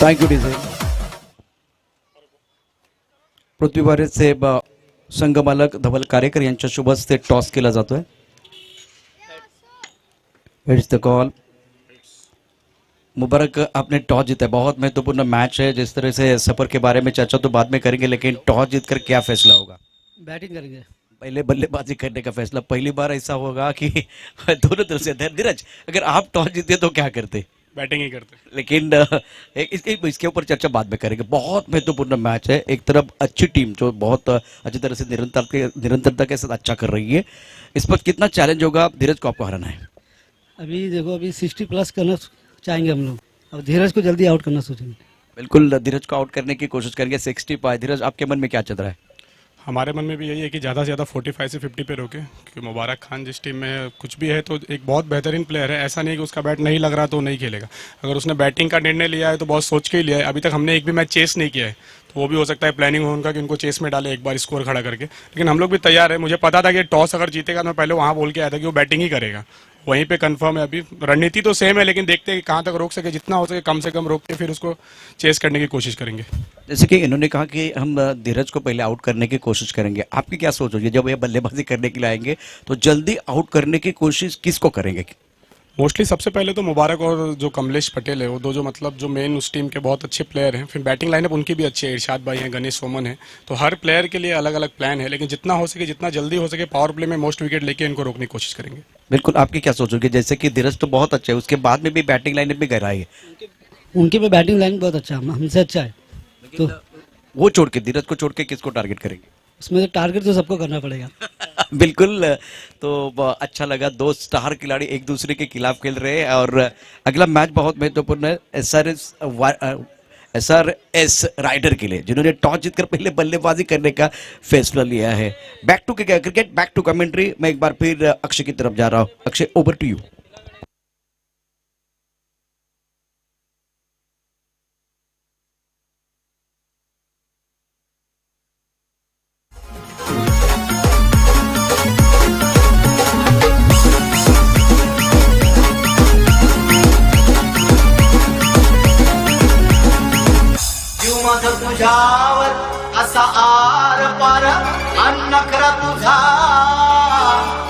Thank you DJ. पृथ्वी वॉरियर्सचे संघ मालक धवल कारेकर यांच्या शुभ हस्ते टॉस केला जातोय. It's the call. मुबारक, आपने टॉस जीता है. बहुत महत्वपूर्ण मैच है. जिस तरह से सफर के बारे में चर्चा तो बाद में करेंगे, लेकिन टॉस जीतकर क्या फैसला होगा? बैटिंग करेंगे. पहले बल्लेबाजी करने का फैसला. पहली बार ऐसा होगा कि दोनों तरफ से. धीरज, अगर आप टॉस जीते तो क्या करते? बैटिंग ही करते. लेकिन इसके ऊपर चर्चा बाद में करेंगे. बहुत महत्वपूर्ण मैच है. एक तरफ अच्छी टीम जो बहुत अच्छी तरह से निरंतरता के साथ अच्छा कर रही है, इस पर कितना चैलेंज होगा धीरज को आपको हराना है? अभी देखो, अभी 60 प्लस करना चाहेंगे हम लोग. अब धीरज को जल्दी आउट करना सोचेंगे. बिल्कुल धीरज को आउट करने की कोशिश करेंगे 65। धीरज आपके मन में क्या चल रहा है? हमारे मन में भी यही है कि ज़्यादा से ज़्यादा 45 से 50 पे रोके, क्योंकि मुबारक खान जिस टीम में कुछ भी है तो एक बहुत बेहतरीन प्लेयर है। ऐसा नहीं कि उसका बैट नहीं लग रहा तो नहीं खेलेगा। अगर उसने बैटिंग का निर्णय लिया है तो बहुत सोच के ही लिया है। अभी तक हमने एक भी मैच चेस नहीं किया है, तो वो भी हो सकता है प्लानिंग हो उनका कि उनको चेस में डाले एक बार स्कोर खड़ा करके। लेकिन हम लोग भी तैयार है। मुझे पता था कि टॉस अगर जीतेगा तो मैं पहले वहाँ बोल के आया था कि वो बैटिंग ही करेगा। वहीं पे कंफर्म है। अभी रणनीति तो सेम है, लेकिन देखते हैं कि कहाँ तक रोक सके। जितना हो सके कम से कम रोक के फिर उसको चेस करने की कोशिश करेंगे। जैसे कि इन्होंने कहा कि हम धीरज को पहले आउट करने की कोशिश करेंगे, आपकी क्या सोच होगी जब ये बल्लेबाजी करने के लिए आएंगे तो जल्दी आउट करने की कोशिश किसको करेंगे? मोस्टली सबसे पहले तो मुबारक और जो कमलेश पटेल है, वो दो जो मतलब जो मेन उस टीम के बहुत अच्छे प्लेयर हैं। फिर बैटिंग लाइनअप उनकी भी अच्छी है, इरशाद भाई हैं, गणेश सोमन है। तो हर प्लेयर के लिए अलग अलग प्लान है, लेकिन जितना हो सके जितना जल्दी हो सके पावर प्ले में मोस्ट विकेट लेके इनको रोकने की कोशिश करेंगे। बिल्कुल, आपकी क्या सोच होगी? जैसे कि धीरज तो बहुत अच्छा है, उसके बाद में भी बैटिंग लाइनअप भी गहराई है। उनके पे बैटिंग लाइन बहुत अच्छा है, हमसे अच्छा है। तो वो छोड़ के, धीरज को छोड़ के किसको टारगेट करेंगे? उसमें तो टारगेट तो सबको करना पड़ेगा। बिल्कुल, तो अच्छा लगा, दो स्टार खिलाड़ी एक दूसरे के खिलाफ खेल रहे हैं और अगला मैच बहुत महत्वपूर्ण है SRS राइडर के लिए, जिन्होंने टॉस जीतकर पहले बल्लेबाजी करने का फैसला लिया है। Back to cricket, back to commentary. मैं एक बार फिर अक्षय की तरफ जा रहा हूँ। अक्षय, ओवर टू यू। जीव माझं तुझ्यावर असा आर पार अन्नखरा तुझा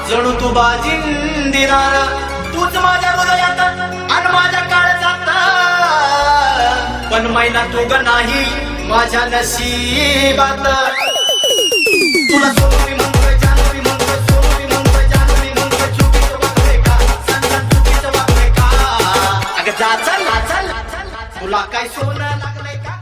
जणू तू बाजिंदिरार तूच माझ्या हृदयात आणि माझ्या काळजात पण मैना तू ग नाही माझ्या नशिबात तुला सोडून म्हणतोय जानवी म्हणतोय सोडून म्हणतोय जानवी म्हणतोय चुकीचं वागतोय का संसार चुकीचं वागतोय का अगं जा चल तुला काय सोनं लागलंय का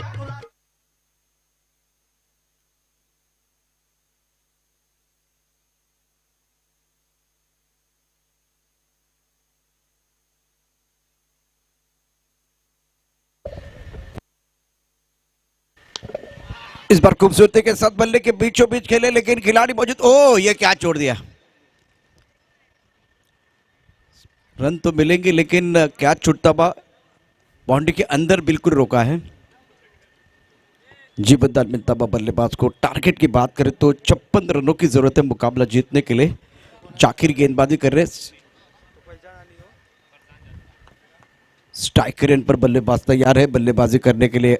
इस बार खूबसूरती के साथ बल्ले के बीचों बीच खेले, लेकिन खिलाड़ी मौजूद। ओ, ये क्या छोड़ दिया? रन तो मिलेंगे लेकिन क्या छुट्टा हुआ, बाउंड्री के अंदर बिल्कुल रोका है। जी बद्दाल मिंताबा बल्लेबाज को टारगेट की बात करें तो 56 रनों की जरूरत है मुकाबला जीतने के लिए। जाकिर गेंदबाजी कर रहे, स्ट्राइकर एंड पर बल्लेबाज तैयार है बल्लेबाजी करने के लिए।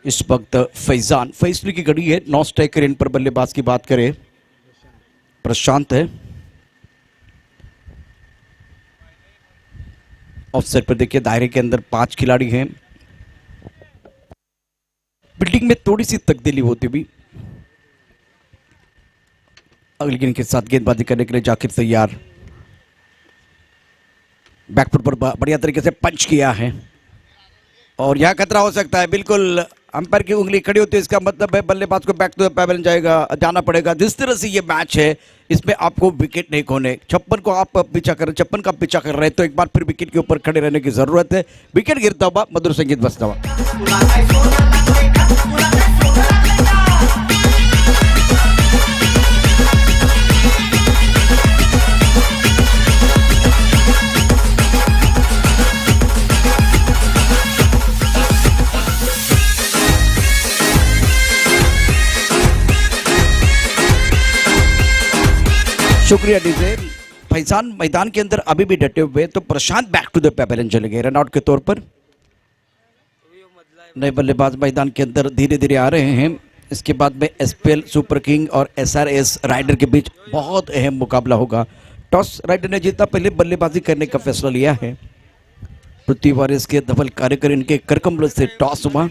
इस वक्त फैजान फैसले की घड़ी है। 9 स्ट्राइकर एंड पर बल्लेबाज की बात करें, प्रशांत है। ऑफसाइड पर देखिए, दायरे के अंदर 5 खिलाड़ी हैं। बिल्डिंग में थोड़ी सी तब्दीली होती हुई। अगली गेंद के साथ गेंदबाजी करने के लिए जाकिर तैयार। बैकफुट पर बढ़िया तरीके से पंच किया है और यह खतरा हो सकता है। बिल्कुल, अंपायर की उंगली खड़ी होती है, इसका मतलब है बल्लेबाज को बैक टू द पैवेलियन जाना पड़ेगा। जिस तरह से ये मैच है, इसमें आपको विकेट नहीं खोने। 56 को आप पीछा कर, 56 का पीछा कर रहे हैं तो एक बार फिर विकेट के ऊपर खड़े रहने की जरूरत है। विकेट गिरता हुआ मधुर संगीत बजता हुआ। तुला काय सोनं लागलंय का तुला काय सोनं लागलंय का शुक्रिया डीजे। फैजान मैदान के अंदर अभी भी डटे हुए, तो Prashant back to the pavilion चले गए रनआउट के तौर पर। नए बल्लेबाज मैदान के अंदर धीरे धीरे आ रहे हैं। इसके बाद में SPL सुपर किंग और SRS राइडर के बीच बहुत अहम मुकाबला होगा। टॉस राइडर ने जीता, पहले बल्लेबाजी करने का फैसला लिया है। पृथ्वी वारिस के धवल कार्यकर इनके करकमल से टॉस हुआ।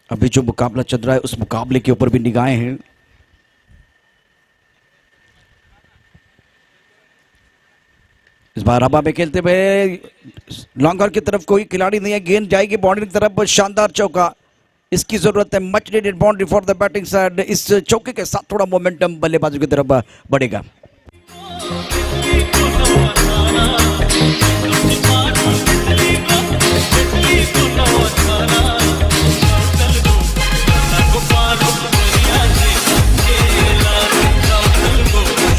अभी जो मुकाबला चल रहा है उस मुकाबले के ऊपर भी निगाहें हैं। इस बार हवा में खेलते हुए लॉन्ग ऑन की तरफ कोई खिलाड़ी नहीं है। गेंद जाएगी बाउंड्री की तरफ, शानदार चौका, इसकी जरूरत है। Much needed boundary for the batting side. इस चौके के साथ थोड़ा मोमेंटम बल्लेबाजों की तरफ बढ़ेगा।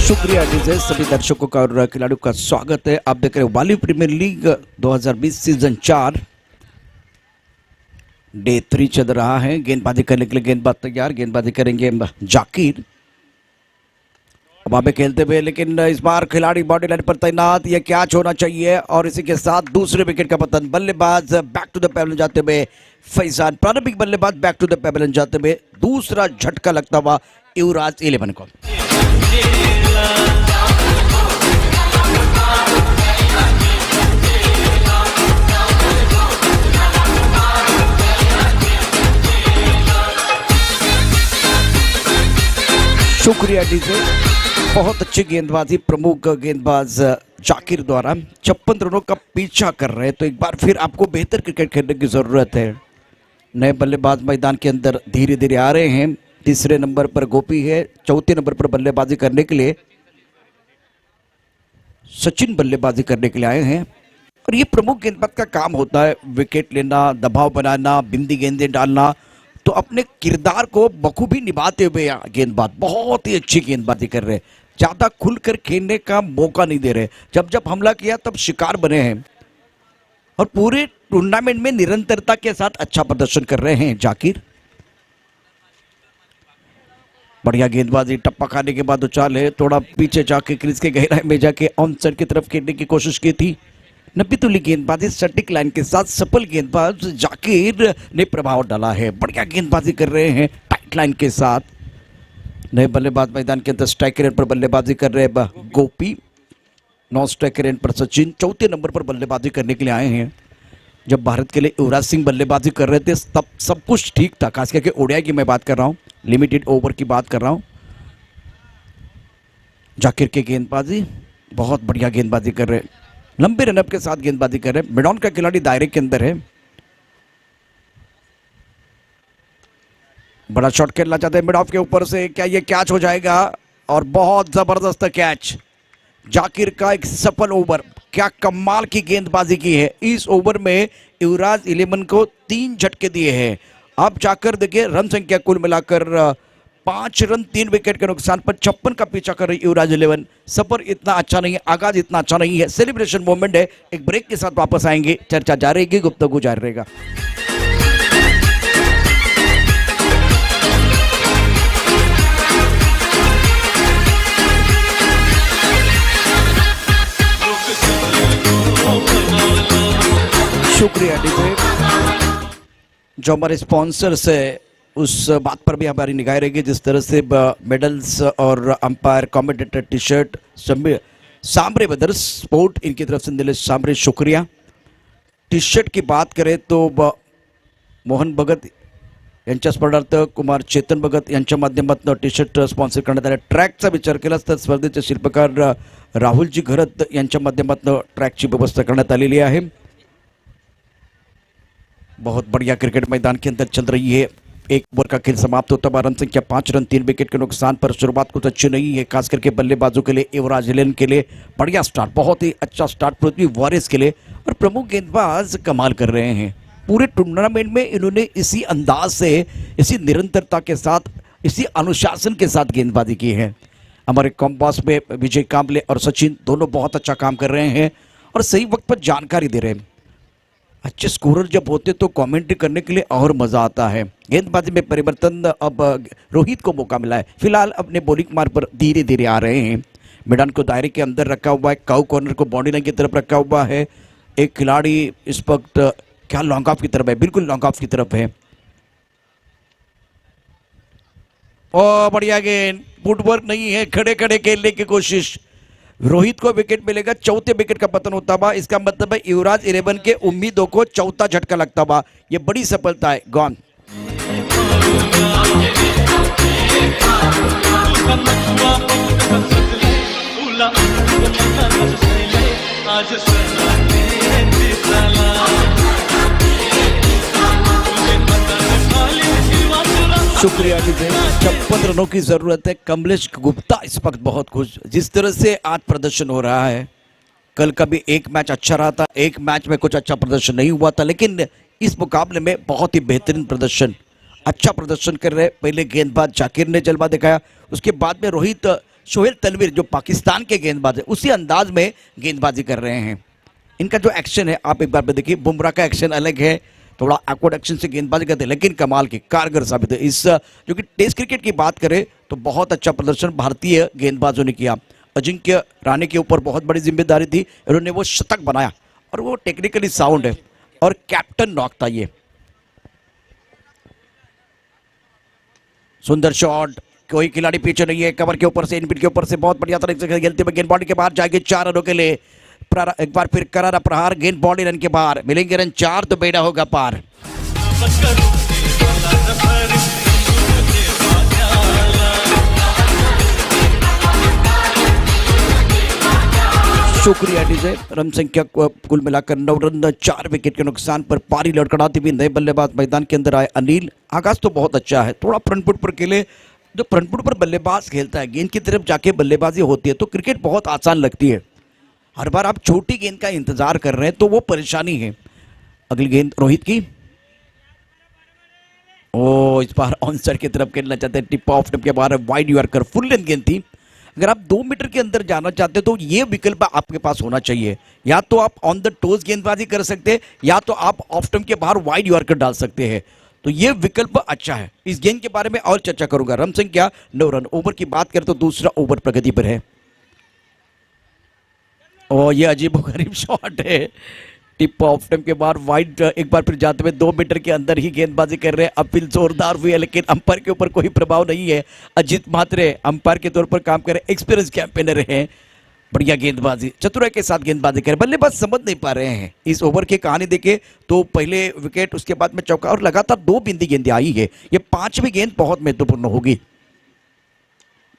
शुक्रिया डीजे। सभी दर्शकों का और खिलाड़ियों का स्वागत है। आप देख रहे हैं वाली प्रीमियर लीग 2020 सीजन 4 डे 3 चल रहा है। गेंदबाजी करने के लिए गेंदबाज तैयार, गेंदबाजी करेंगे जाकिर। अब आगे खेलते हुए, लेकिन इस बार खिलाड़ी बॉडी लाइन पर तैनात, यह कैच होना चाहिए। और इसी के साथ दूसरे विकेट का पतन। बल्लेबाज बैक टू द पेविलियन जाते हुए फैजान, प्रारंभिक बल्लेबाज बैक टू द पेविलियन जाते हुए दूसरा झटका लगता हुआ युवराज 11 को। शुक्रिया डीजे। बहुत अच्छी गेंदबाजी प्रमुख गेंदबाज जाकिर द्वारा। 56 रनों का पीछा कर रहे हैं, तो एक बार फिर आपको बेहतर क्रिकेट खेलने की जरूरत है। नए बल्लेबाज मैदान के अंदर धीरे धीरे आ रहे हैं। तीसरे नंबर पर गोपी है, चौथे नंबर पर बल्लेबाजी करने के लिए सचिन बल्लेबाजी करने के लिए आए हैं। और ये प्रमुख गेंदबाज का काम होता है, विकेट लेना, दबाव बनाना, बिंदी गेंदें डालना। तो अपने किरदार को बखूबी निभाते हुए गेंदबाज बहुत ही अच्छी गेंदबाजी कर रहे हैं। ज़्यादा खुलकर खेलने का मौका नहीं दे रहे। जब जब हमला किया तब शिकार बने हैं और पूरे टूर्नामेंट में निरंतरता के साथ अच्छा प्रदर्शन कर रहे हैं जाकिर। बढ़िया गेंदबाजी, टप्पा खाने के बाद उछाल है, थोड़ा पीछे जाके क्रीज के गहराई में जाके ऑन साइड की तरफ खेलने की कोशिश की थी। नब्बी तुली गेंदबाजी सटीक लाइन के साथ सफल गेंदबाज जाकिर ने प्रभाव डाला है। बढ़िया गेंदबाजी कर रहे हैं टाइट लाइन के साथ। नए बल्लेबाज मैदान के अंदर स्ट्राइक रेट पर बल्लेबाजी कर रहे हैं गोपी, नॉन स्ट्राइक रेट पर सचिन, चौथे नंबर पर बल्लेबाजी करने के लिए आए हैं। जब भारत के लिए युवराज सिंह बल्लेबाजी कर रहे थे तब सब कुछ ठीक था, खास करके ओडिया की मैं बात कर रहा हूँ, लिमिटेड ओवर की बात कर रहा हूँ। जाकिर की गेंदबाजी बहुत बढ़िया गेंदबाजी कर रहे हैं, लंबे रनअप के साथ गेंदबाजी कर रहे हैं। मिडॉन का खिलाड़ी दायरे के अंदर है, बड़ा शॉट खेलना चाहते हैं मिडॉफ के ऊपर से। क्या ये कैच हो जाएगा? और बहुत जबरदस्त कैच। जाकिर का एक सफल ओवर, क्या कमाल की गेंदबाजी की है। इस ओवर में युवराज 11 को 3 झटके दिए हैं। अब जाकर देखिए रन संख्या कुल मिलाकर 5 रन 3 विकेट के नुकसान पर 56 का पीछा कर रही युवराज 11। सफर इतना अच्छा नहीं है, आगाज इतना अच्छा नहीं है। सेलिब्रेशन मोमेंट है। एक ब्रेक के साथ वापस आएंगे, चर्चा जारी रहेगी, गुफ्तगू जारी रहेगा। शुक्रिया डीजे। जो हमारे स्पॉन्सर्स है उस बात पर भी हमारी निगाह रहेगी, जिस तरह से मेडल्स और umpire commentator T shirt Sambare brothers sport, इनकी तरफ से नीलेश सांबरे शुक्रिया। टी शर्ट की बात करें तो मोहन भगत यांच्या स्पर्धार्थ कुमार चेतन भगत यांच्या माध्यमातून टी शर्ट स्पॉन्सर करण्यात आले। ट्रॅकचा विचार केलास तर स्पर्धेचे शिल्पकार राहुलजी घरत यांच्या माध्यमातून ट्रॅकची व्यवस्था करण्यात आलेली आहे। बहुत बढ़िया क्रिकेट मैदान के अंदर चल रही है। एक ओवर का खेल समाप्त होता है, रन संख्या 5 रन 3 विकेट के नुकसान पर। शुरुआत कुछ अच्छी नहीं है, खास करके बल्लेबाजों के लिए, युवराज 11 के लिए बढ़िया स्टार्ट, बहुत ही अच्छा स्टार्ट पृथ्वी वॉरिस के लिए। और प्रमुख गेंदबाज कमाल कर रहे हैं पूरे टूर्नामेंट में। इन्होंने इसी अंदाज से, इसी निरंतरता के साथ, इसी अनुशासन के साथ गेंदबाजी की है। हमारे कॉम्पास में विजय कांबले और सचिन दोनों बहुत अच्छा काम कर रहे हैं और सही वक्त पर जानकारी दे रहे हैं। अच्छे स्कोरर जब होते तो कमेंट्री करने के लिए और मजा आता है। गेंदबाजी में परिवर्तन, अब रोहित को मौका मिला है। फिलहाल अपने बॉलिंग मार्ग पर धीरे धीरे आ रहे हैं। मैदान को दायरे के अंदर रखा हुआ है, काउ कॉर्नर को बॉडी लाइन की तरफ रखा हुआ है। एक खिलाड़ी इस वक्त क्या लॉन्ग ऑफ की तरफ है, बिल्कुल लॉन्ग ऑफ की तरफ है। और बढ़िया गेंद, फुटवर्क नहीं है, खड़े खड़े खेलने की कोशिश। रोहित को विकेट मिलेगा, चौथे विकेट का पतन होता हुआ। इसका मतलब है युवराज 11 के उम्मीदों को चौथा झटका लगता हुआ। यह बड़ी सफलता है। गॉन। शुक्रिया डीजे। 56 रनों की जरूरत है। कमलेश गुप्ता इस वक्त बहुत खुश, जिस तरह से आज प्रदर्शन हो रहा है। कल का भी एक मैच अच्छा रहा था, एक मैच में कुछ अच्छा प्रदर्शन नहीं हुआ था, लेकिन इस मुकाबले में बहुत ही बेहतरीन प्रदर्शन, अच्छा प्रदर्शन कर रहे। पहले गेंदबाज जाकिर ने जलवा दिखाया, उसके बाद में रोहित शोहेल तनवीर जो पाकिस्तान के गेंदबाज है उसी अंदाज में गेंदबाजी कर रहे हैं। इनका जो एक्शन है आप एक बार पे देखिए, बुमराह का एक्शन अलग है, थोड़ा एक्वर्ड एक्शन से गेंदबाजी करते हैं, लेकिन कमाल की कारगर साबित है। इस जो कि टेस्ट क्रिकेट की बात करें तो बहुत अच्छा प्रदर्शन भारतीय गेंदबाजों ने किया। अजिंक्य राणे के ऊपर बहुत बड़ी जिम्मेदारी थी, उन्होंने वो शतक बनाया और वो टेक्निकली साउंड है और कैप्टन नॉक था ये। सुंदर शॉट, कोई खिलाड़ी पीछे नहीं है, कवर के ऊपर से, इनपिट के ऊपर से बहुत बढ़िया तरीके से खेलते हुए गेंद बाउंड्री के बाहर जाएगी 4 रनों के लिए। एक बार फिर करारा प्रहार, गेंद बाउंड्री रन के बाहर, मिलेंगे रन 4 तो बेड़ा होगा पार। शुक्रिया डीजे। रन संख्या कुल मिलाकर 9 रन 4 विकेट के नुकसान पर पारी लड़खड़ाती हुई नए बल्लेबाज मैदान के अंदर आए अनिल। आगाज तो बहुत अच्छा है, थोड़ा फ्रंट फुट पर खेले। जो फ्रंट फुट पर बल्लेबाज खेलता है, गेंद की तरफ जाके बल्लेबाजी होती है तो क्रिकेट बहुत आसान लगती है। हर बार आप छोटी गेंद का इंतजार कर रहे हैं तो वो परेशानी है। अगली गेंद रोहित की, ओ इस बार ऑन साइड की तरफ खेलना चाहते हैं, टिप ऑफ टिप के बाहर वाइड यॉर्कर, फुल लेंथ गेंद थी। अगर आप 2 मीटर के अंदर जाना चाहते हो तो ये विकल्प आपके पास होना चाहिए, या तो आप ऑन द टोज गेंदबाजी कर सकते हैं या तो आप ऑफ स्टंप के बाहर वाइड यॉर्कर डाल सकते हैं। तो ये विकल्प अच्छा है। इस गेंद के बारे में और चर्चा करूंगा। रन संख्या 9 रन। ओवर की बात करें तो दूसरा ओवर प्रगति पर है और ये अजीबोगरीब शॉट है, टिप ऑफ स्टंप के बाहर वाइड, एक बार फिर जाते हुए 2 मीटर के अंदर ही गेंदबाजी कर रहे हैं। अपील जोरदार हुई है लेकिन अंपायर के ऊपर कोई प्रभाव नहीं है। अजीत म्हात्रे अंपायर के तौर पर काम कर रहे, एक्सपीरियंस कैंपेनर हैं, बढ़िया गेंदबाजी, चतुराई के साथ गेंदबाजी कर। बल्लेबाज समझ नहीं पा रहे हैं इस ओवर की कहानी देखे तो पहले विकेट, उसके बाद में चौका और लगातार 2 बिंदी गेंदें आई है। ये 5वीं गेंद बहुत महत्वपूर्ण होगी।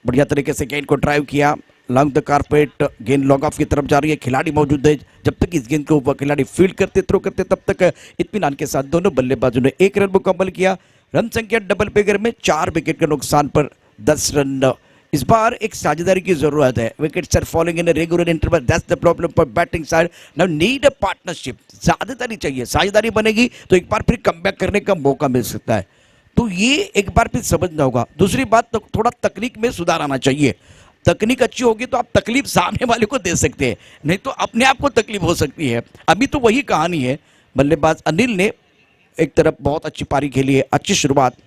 बढ़िया तरीके से गेंद को ड्राइव किया, लॉन्ग द कारपेट, गेंद लॉन्ग ऑफ की तरफ जा रही है, खिलाड़ी मौजूद है। जब तक इस गेंद को खिलाड़ी फील्ड करते, थ्रो करते, तब तक इत्मीनान के साथ दोनों बल्लेबाजों ने 1 रन मुकम्मल किया। रन संख्या डबल फिगर में 4 विकेट के नुकसान पर 10 रन। इस बार एक साझेदारी की जरूरत है। Wickets are falling in a regular interval, that's the problem for batting side. Now need a partnership, साझेदारी चाहिए। साझेदारी बनेगी तो एक बार फिर कमबैक करने का मौका मिल सकता है, तो ये एक बार फिर समझना होगा। दूसरी बात, तो थोड़ा तकनीक में सुधार आना चाहिए। तकनीक अच्छी होगी तो आप तकलीफ सामने वाले को दे सकते हैं, नहीं तो अपने आप को तकलीफ हो सकती है। अभी तो वही कहानी है। बल्लेबाज अनिल ने एक तरफ बहुत अच्छी पारी खेली है, अच्छी शुरुआत।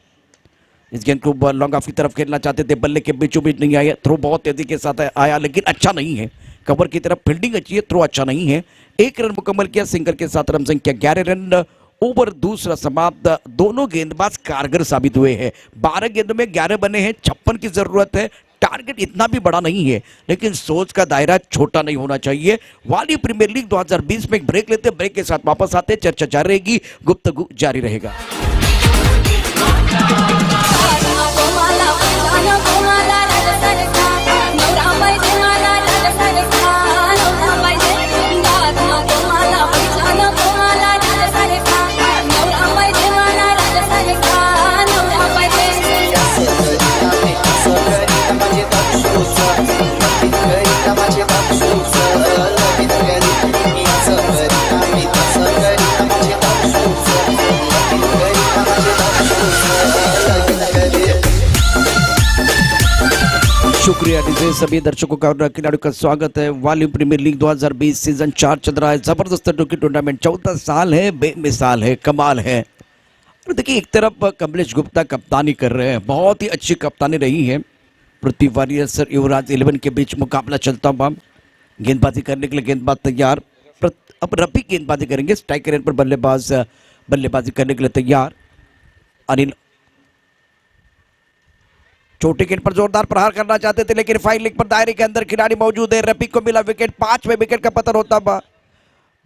इस गेंद को लॉन्ग ऑफ की तरफ खेलना चाहते थे, बल्ले के बीचों बीच नहीं आया, थ्रो बहुत तेजी के साथ आया लेकिन अच्छा नहीं है। कवर की तरफ फील्डिंग अच्छी है, थ्रो अच्छा नहीं है। 1 रन मुकम्मल किया सिंगल के साथ। रन संख्या 11 रन। ओवर दूसरा समाप्त। दोनों गेंदबाज कारगर साबित हुए हैं। 12 गेंदों में 11 बने हैं, 56 की जरूरत है। टारगेट इतना भी बड़ा नहीं है लेकिन सोच का दायरा छोटा नहीं होना चाहिए। वाली प्रीमियर लीग 2020 में एक ब्रेक लेते, ब्रेक के साथ वापस आते, चर्चा जारी रहेगी, गुफ्तगू जारी रहेगा। शुक्रिया डीजे। सभी दर्शकों का और खिलाड़ियों का स्वागत है। वाली प्रीमियर लीग 2020 सीजन 4 चल रहा है। जबरदस्त टूर्नामेंट, 14 साल है, बेमिसाल है, कमाल है। और देखिए एक तरफ कमलेश गुप्ता कप्तानी कर रहे हैं, बहुत ही अच्छी कप्तानी रही है। पृथ्वी वारियर्स और युवराज 11 के बीच मुकाबला चलता हुआ, गेंदबाजी करने के लिए गेंदबाज तैयार। अब रफी गेंदबाजी करेंगे, स्ट्राइकर पर बल्लेबाज बल्लेबाजी करने के लिए तैयार। अनिल छोटी गेंद पर जोरदार प्रहार करना चाहते थे लेकिन फाइन लेग पर दायरे के अंदर खिलाड़ी मौजूद है। रफी को मिला विकेट, 5वें विकेट का पतन होता हुआ,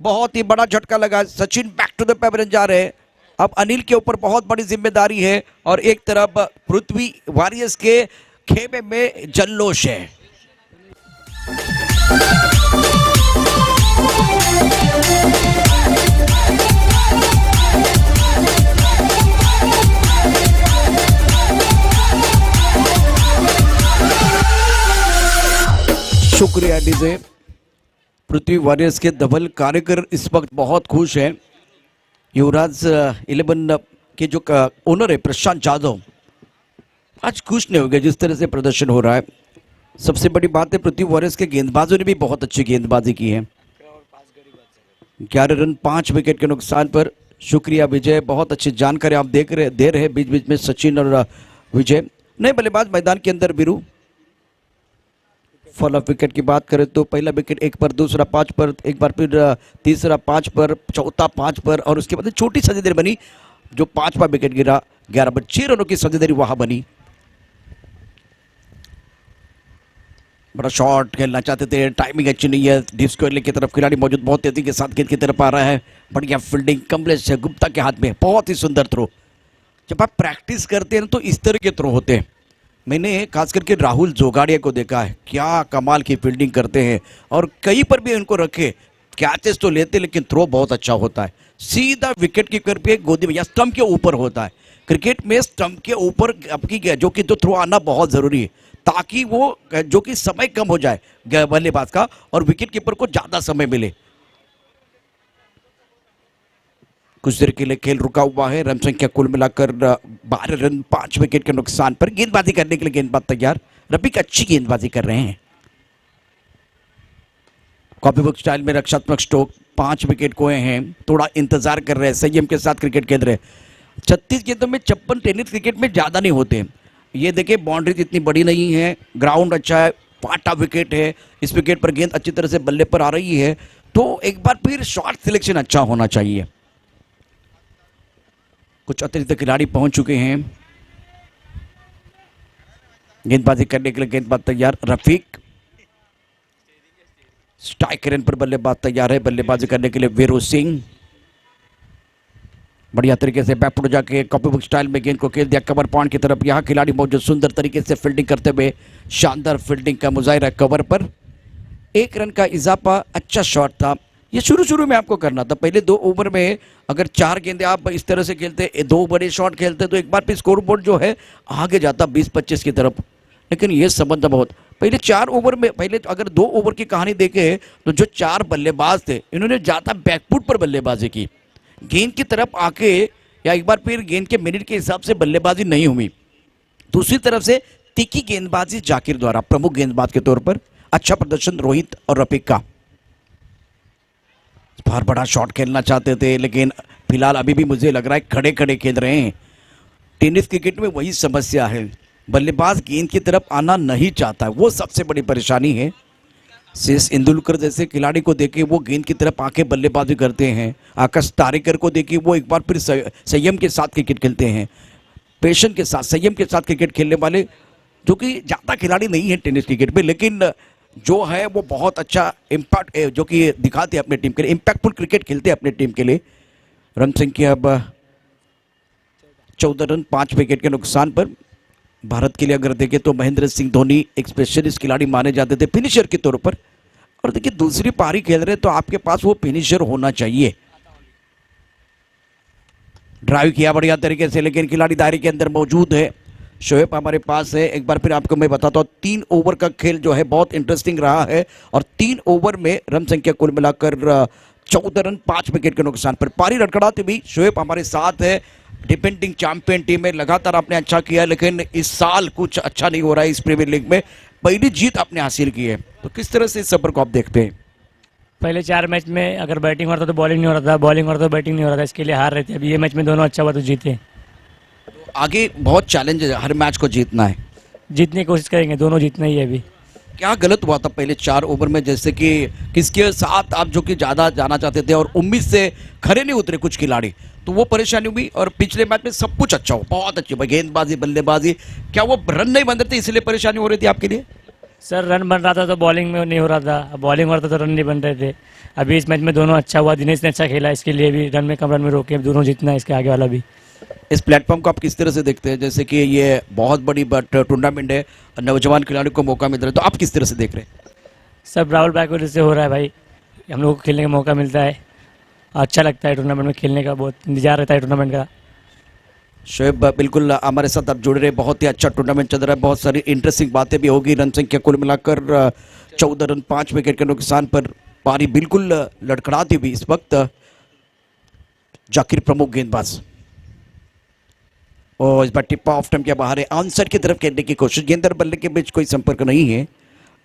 बहुत ही बड़ा झटका लगा। Sachin back to the pavilion जा रहे हैं। अब अनिल के ऊपर बहुत बड़ी जिम्मेदारी है और एक तरफ पृथ्वी वॉरियर्स के खेमे में जल्लोष है। शुक्रिया डीजे। पृथ्वी वॉरियर्स के धवल कार्यकर इस वक्त बहुत खुश हैं। युवराज 11 के जो ओनर है प्रशांत जाधव आज खुश नहीं हो गए जिस तरह से प्रदर्शन हो रहा है। सबसे बड़ी बात है पृथ्वी वॉरियर्स के गेंदबाजों ने भी बहुत अच्छी गेंदबाजी की है। 11 रन 5 विकेट के नुकसान पर। शुक्रिया विजय, बहुत अच्छी जानकारी आप दे रहे हैं बीच बीच में सचिन और विजय। नए बल्लेबाज मैदान के अंदर वीरू। फॉल ऑफ विकेट की बात करें तो पहला विकेट 1 पर, दूसरा 5 पर, एक बार फिर तीसरा 5 पर, चौथा 5 पर और उसके बाद छोटी साझेदारी बनी जो 5वां विकेट गिरा। 11 पर 6 रनों की साझेदारी वहां बनी। बड़ा शॉट खेलना चाहते थे, टाइमिंग अच्छी नहीं है। डीप स्क्वायर की तरफ खिलाड़ी मौजूद, बहुत तेजी के साथ गेंद की तरफ आ रहा है। बढ़िया फील्डिंग कमलेश गुप्ता के हाथ में, बहुत ही सुंदर थ्रो। जब आप प्रैक्टिस करते हैं तो इस तरह के थ्रो होते हैं। मैंने खास करके राहुल जोगाड़िया को देखा है, क्या कमाल की फील्डिंग करते हैं और कहीं पर भी उनको रखे कैचेस तो लेते लेकिन थ्रो बहुत अच्छा होता है। सीधा विकेट कीपर पे गोदी में या स्टंप के ऊपर होता है। क्रिकेट में स्टंप के ऊपर आपकी जो कि थ्रो आना बहुत जरूरी है ताकि वो जो कि समय कम हो जाए बल्लेबाज का और विकेट कीपर को ज्यादा समय मिले। कुछ देर के लिए खेल रुका हुआ है। रन संख्या कुल मिलाकर 12 रन 5 विकेट के नुकसान पर। गेंदबाजी करने के लिए गेंदबाज तैयार। रफीक अच्छी गेंदबाजी कर रहे हैं। कॉपी बुक स्टाइल में रक्षात्मक स्ट्रोक, 5 विकेट खोए हैं। थोड़ा इंतजार कर रहे हैं, संयम के साथ क्रिकेट खेल रहे हैं। 36 गेंदों में 56 टेनिस क्रिकेट में ज्यादा नहीं होते। ये देखिए बाउंड्री इतनी बड़ी नहीं है, ग्राउंड अच्छा है, पाटा विकेट है। इस विकेट पर गेंद अच्छी तरह से बल्ले पर आ रही है तो एक बार फिर शॉट सिलेक्शन अच्छा होना चाहिए। कुछ अतिरिक्त खिलाड़ी पहुंच चुके हैं गेंदबाजी करने के लिए। गेंदबाज तैयार। रफीक स्ट्राइक रेन पर बल्लेबाज तैयार है बल्लेबाजी करने के लिए। वीरू सिंह बढ़िया तरीके से बैकफुट जाके कॉपी बुक स्टाइल में गेंद को खेल दिया कवर पॉइंट की तरफ। यहाँ खिलाड़ी मौजूद, सुंदर तरीके से फील्डिंग करते हुए शानदार फील्डिंग का मुजाहिरा कवर पर। 1 रन का इजाफा, अच्छा शॉट था। ये शुरू में आपको करना था। पहले 2 ओवर में अगर 4 गेंदें आप इस तरह से खेलते, 2 बड़े शॉट खेलते तो एक बार फिर स्कोर बोर्ड जो है आगे जाता 20-25 की तरफ। लेकिन ये समझना बहुत, पहले 4 ओवर में, पहले तो अगर 2 ओवर की कहानी देखे तो जो 4 बल्लेबाज थे इन्होंने ज्यादा बैकफुट पर बल्लेबाजी की। गेंद की तरफ आके या एक बार फिर गेंद के मिनट के हिसाब से बल्लेबाजी नहीं हुई। दूसरी तरफ से तीखी गेंदबाजी जाकिर द्वारा प्रमुख गेंदबाज के तौर पर। अच्छा प्रदर्शन रोहित और रफीक का। बहुत बड़ा शॉट खेलना चाहते थे लेकिन फिलहाल अभी भी मुझे लग रहा है खड़े खड़े खेल रहे हैं। टेनिस क्रिकेट में वही समस्या है, बल्लेबाज गेंद की तरफ आना नहीं चाहता है, वो सबसे बड़ी परेशानी है। शेष इंदुलकर जैसे खिलाड़ी को देखिए, वो गेंद की तरफ आके बल्लेबाजी करते हैं। आकाश तारेकर को देखिए, वो एक बार फिर संयम के साथ क्रिकेट खेलते हैं, पेशन के साथ, संयम के साथ क्रिकेट खेलने वाले, जो कि ज़्यादा खिलाड़ी नहीं है टेनिस क्रिकेट में, लेकिन जो है वो बहुत अच्छा इम्पैक्ट जो कि दिखाते हैं अपने टीम के लिए, इम्पैक्टफुल क्रिकेट खेलते हैं अपने टीम के लिए। रन संख्या अब 14 रन 5 विकेट के नुकसान पर। भारत के लिए अगर देखें तो महेंद्र सिंह धोनी एक स्पेशलिस्ट खिलाड़ी माने जाते थे फिनिशर के तौर पर, और देखिए दूसरी पारी खेल रहे तो आपके पास वो फिनिशर होना चाहिए। ड्राइव किया बढ़िया तरीके से, लेकिन खिलाड़ी दायरे के अंदर मौजूद है। शोएब हमारे पास है। एक बार फिर आपको मैं बताता हूँ, 3 ओवर का खेल जो है बहुत इंटरेस्टिंग रहा है और 3 ओवर में रन संख्या कुल मिलाकर 14 रन 5 विकेट के नुकसान पर। पारी लड़खड़ाते भी शोएब हमारे साथ है। डिफेंडिंग चैंपियन टीम में लगातार आपने अच्छा किया, लेकिन इस साल कुछ अच्छा नहीं हो रहा है। इस प्रीमियर लीग में पहली जीत आपने हासिल की है, तो किस तरह से इस सफर को आप देखते हैं? पहले 4 मैच में अगर बैटिंग हो रहा था तो बॉलिंग नहीं हो रहा था, बॉलिंग हो रहा था तो बैटिंग नहीं हो रहा था, इसके लिए हार रहे थे। अभी ये मैच में दोनों अच्छा हुआ तो जीते। आगे बहुत चैलेंज है, हर मैच को जीतना है। जीतने की कोशिश करेंगे, दोनों जीतना ही है। अभी क्या गलत हुआ था पहले 4 ओवर में, जैसे कि किसके साथ आप जो कि ज़्यादा जाना चाहते थे और उम्मीद से खरे नहीं उतरे कुछ खिलाड़ी, तो वो परेशानी हुई? और पिछले मैच में सब कुछ अच्छा हो, बहुत अच्छी गेंदबाजी बल्लेबाजी, क्या वो रन नहीं बन रहे थे इसलिए परेशानी हो रही थी आपके लिए? सर रन बन रहा था तो बॉलिंग में नहीं हो रहा था, बॉलिंग हो रहा था तो रन नहीं बन रहे थे। अभी इस मैच में दोनों अच्छा हुआ, दिनेश ने अच्छा खेला, इसके लिए भी रन में कम रन में रोके, दोनों जीतना है इसके आगे वाला भी। इस प्लेटफॉर्म को आप किस तरह से देखते हैं, जैसे कि ये बहुत बड़ी टूर्नामेंट है, नौजवान खिलाड़ी को मौका मिल रहा है, तो आप किस तरह से देख रहे हैं? सब राहुल भाई की वजह से हो रहा है भाई, हम लोग को खेलने का मौका मिलता है, अच्छा लगता है टूर्नामेंट में खेलने का, बहुत इंतजार रहता है टूर्नामेंट का। शोएब बिल्कुल हमारे साथ आप जुड़ रहे, बहुत ही अच्छा टूर्नामेंट चल रहा है, बहुत सारी इंटरेस्टिंग बातें भी होगी। रन संख्या कुल मिलाकर 14 रन 5 विकेट के नुकसान पर। पारी बिल्कुल लड़खड़ाती हुई इस वक्त। जाकिर प्रमुख गेंदबाज, और इस बार टिप ऑफ टर्म के बाहर है, आंसर की तरफ खेलने की कोशिश। गेंद और बल्ले के बीच कोई संपर्क नहीं है।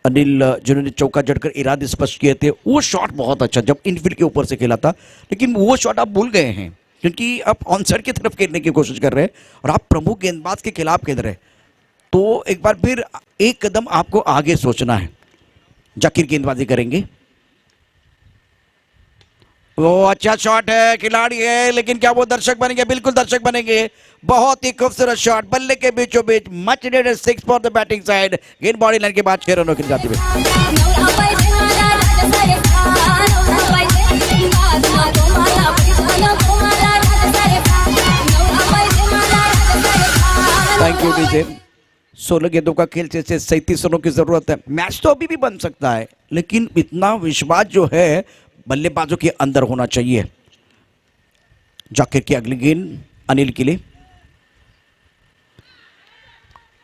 अनिल जिन्होंने चौका जड़कर इरादे स्पष्ट किए थे, वो शॉट बहुत अच्छा जब इनफील्ड के ऊपर से खेला था, लेकिन वो शॉट आप भूल गए हैं क्योंकि आप ऑन साइड की तरफ खेलने की कोशिश कर रहे हैं और आप प्रमुख गेंदबाज के खिलाफ खेल रहे हैं। तो एक बार फिर एक कदम आपको आगे सोचना है। जाकिर गेंदबाजी करेंगे, वो अच्छा शॉट है, खिलाड़ी है, लेकिन क्या वो दर्शक बनेंगे? बिल्कुल दर्शक बनेंगे। बहुत ही खूबसूरत शॉट, बल्ले के बीचों beach, much needed 6 for the batting side. गेंद बॉडी लाइन के बाद 6 रनों की जाती हुई। Thank you DJ. 16 गेंदों का खेल से 37 रनों की जरूरत है। मैच तो अभी भी बन सकता है, लेकिन इतना विश्वास जो है बल्लेबाजों के अंदर होना चाहिए। जाकिर की अगली गेंद अनिल के लिए,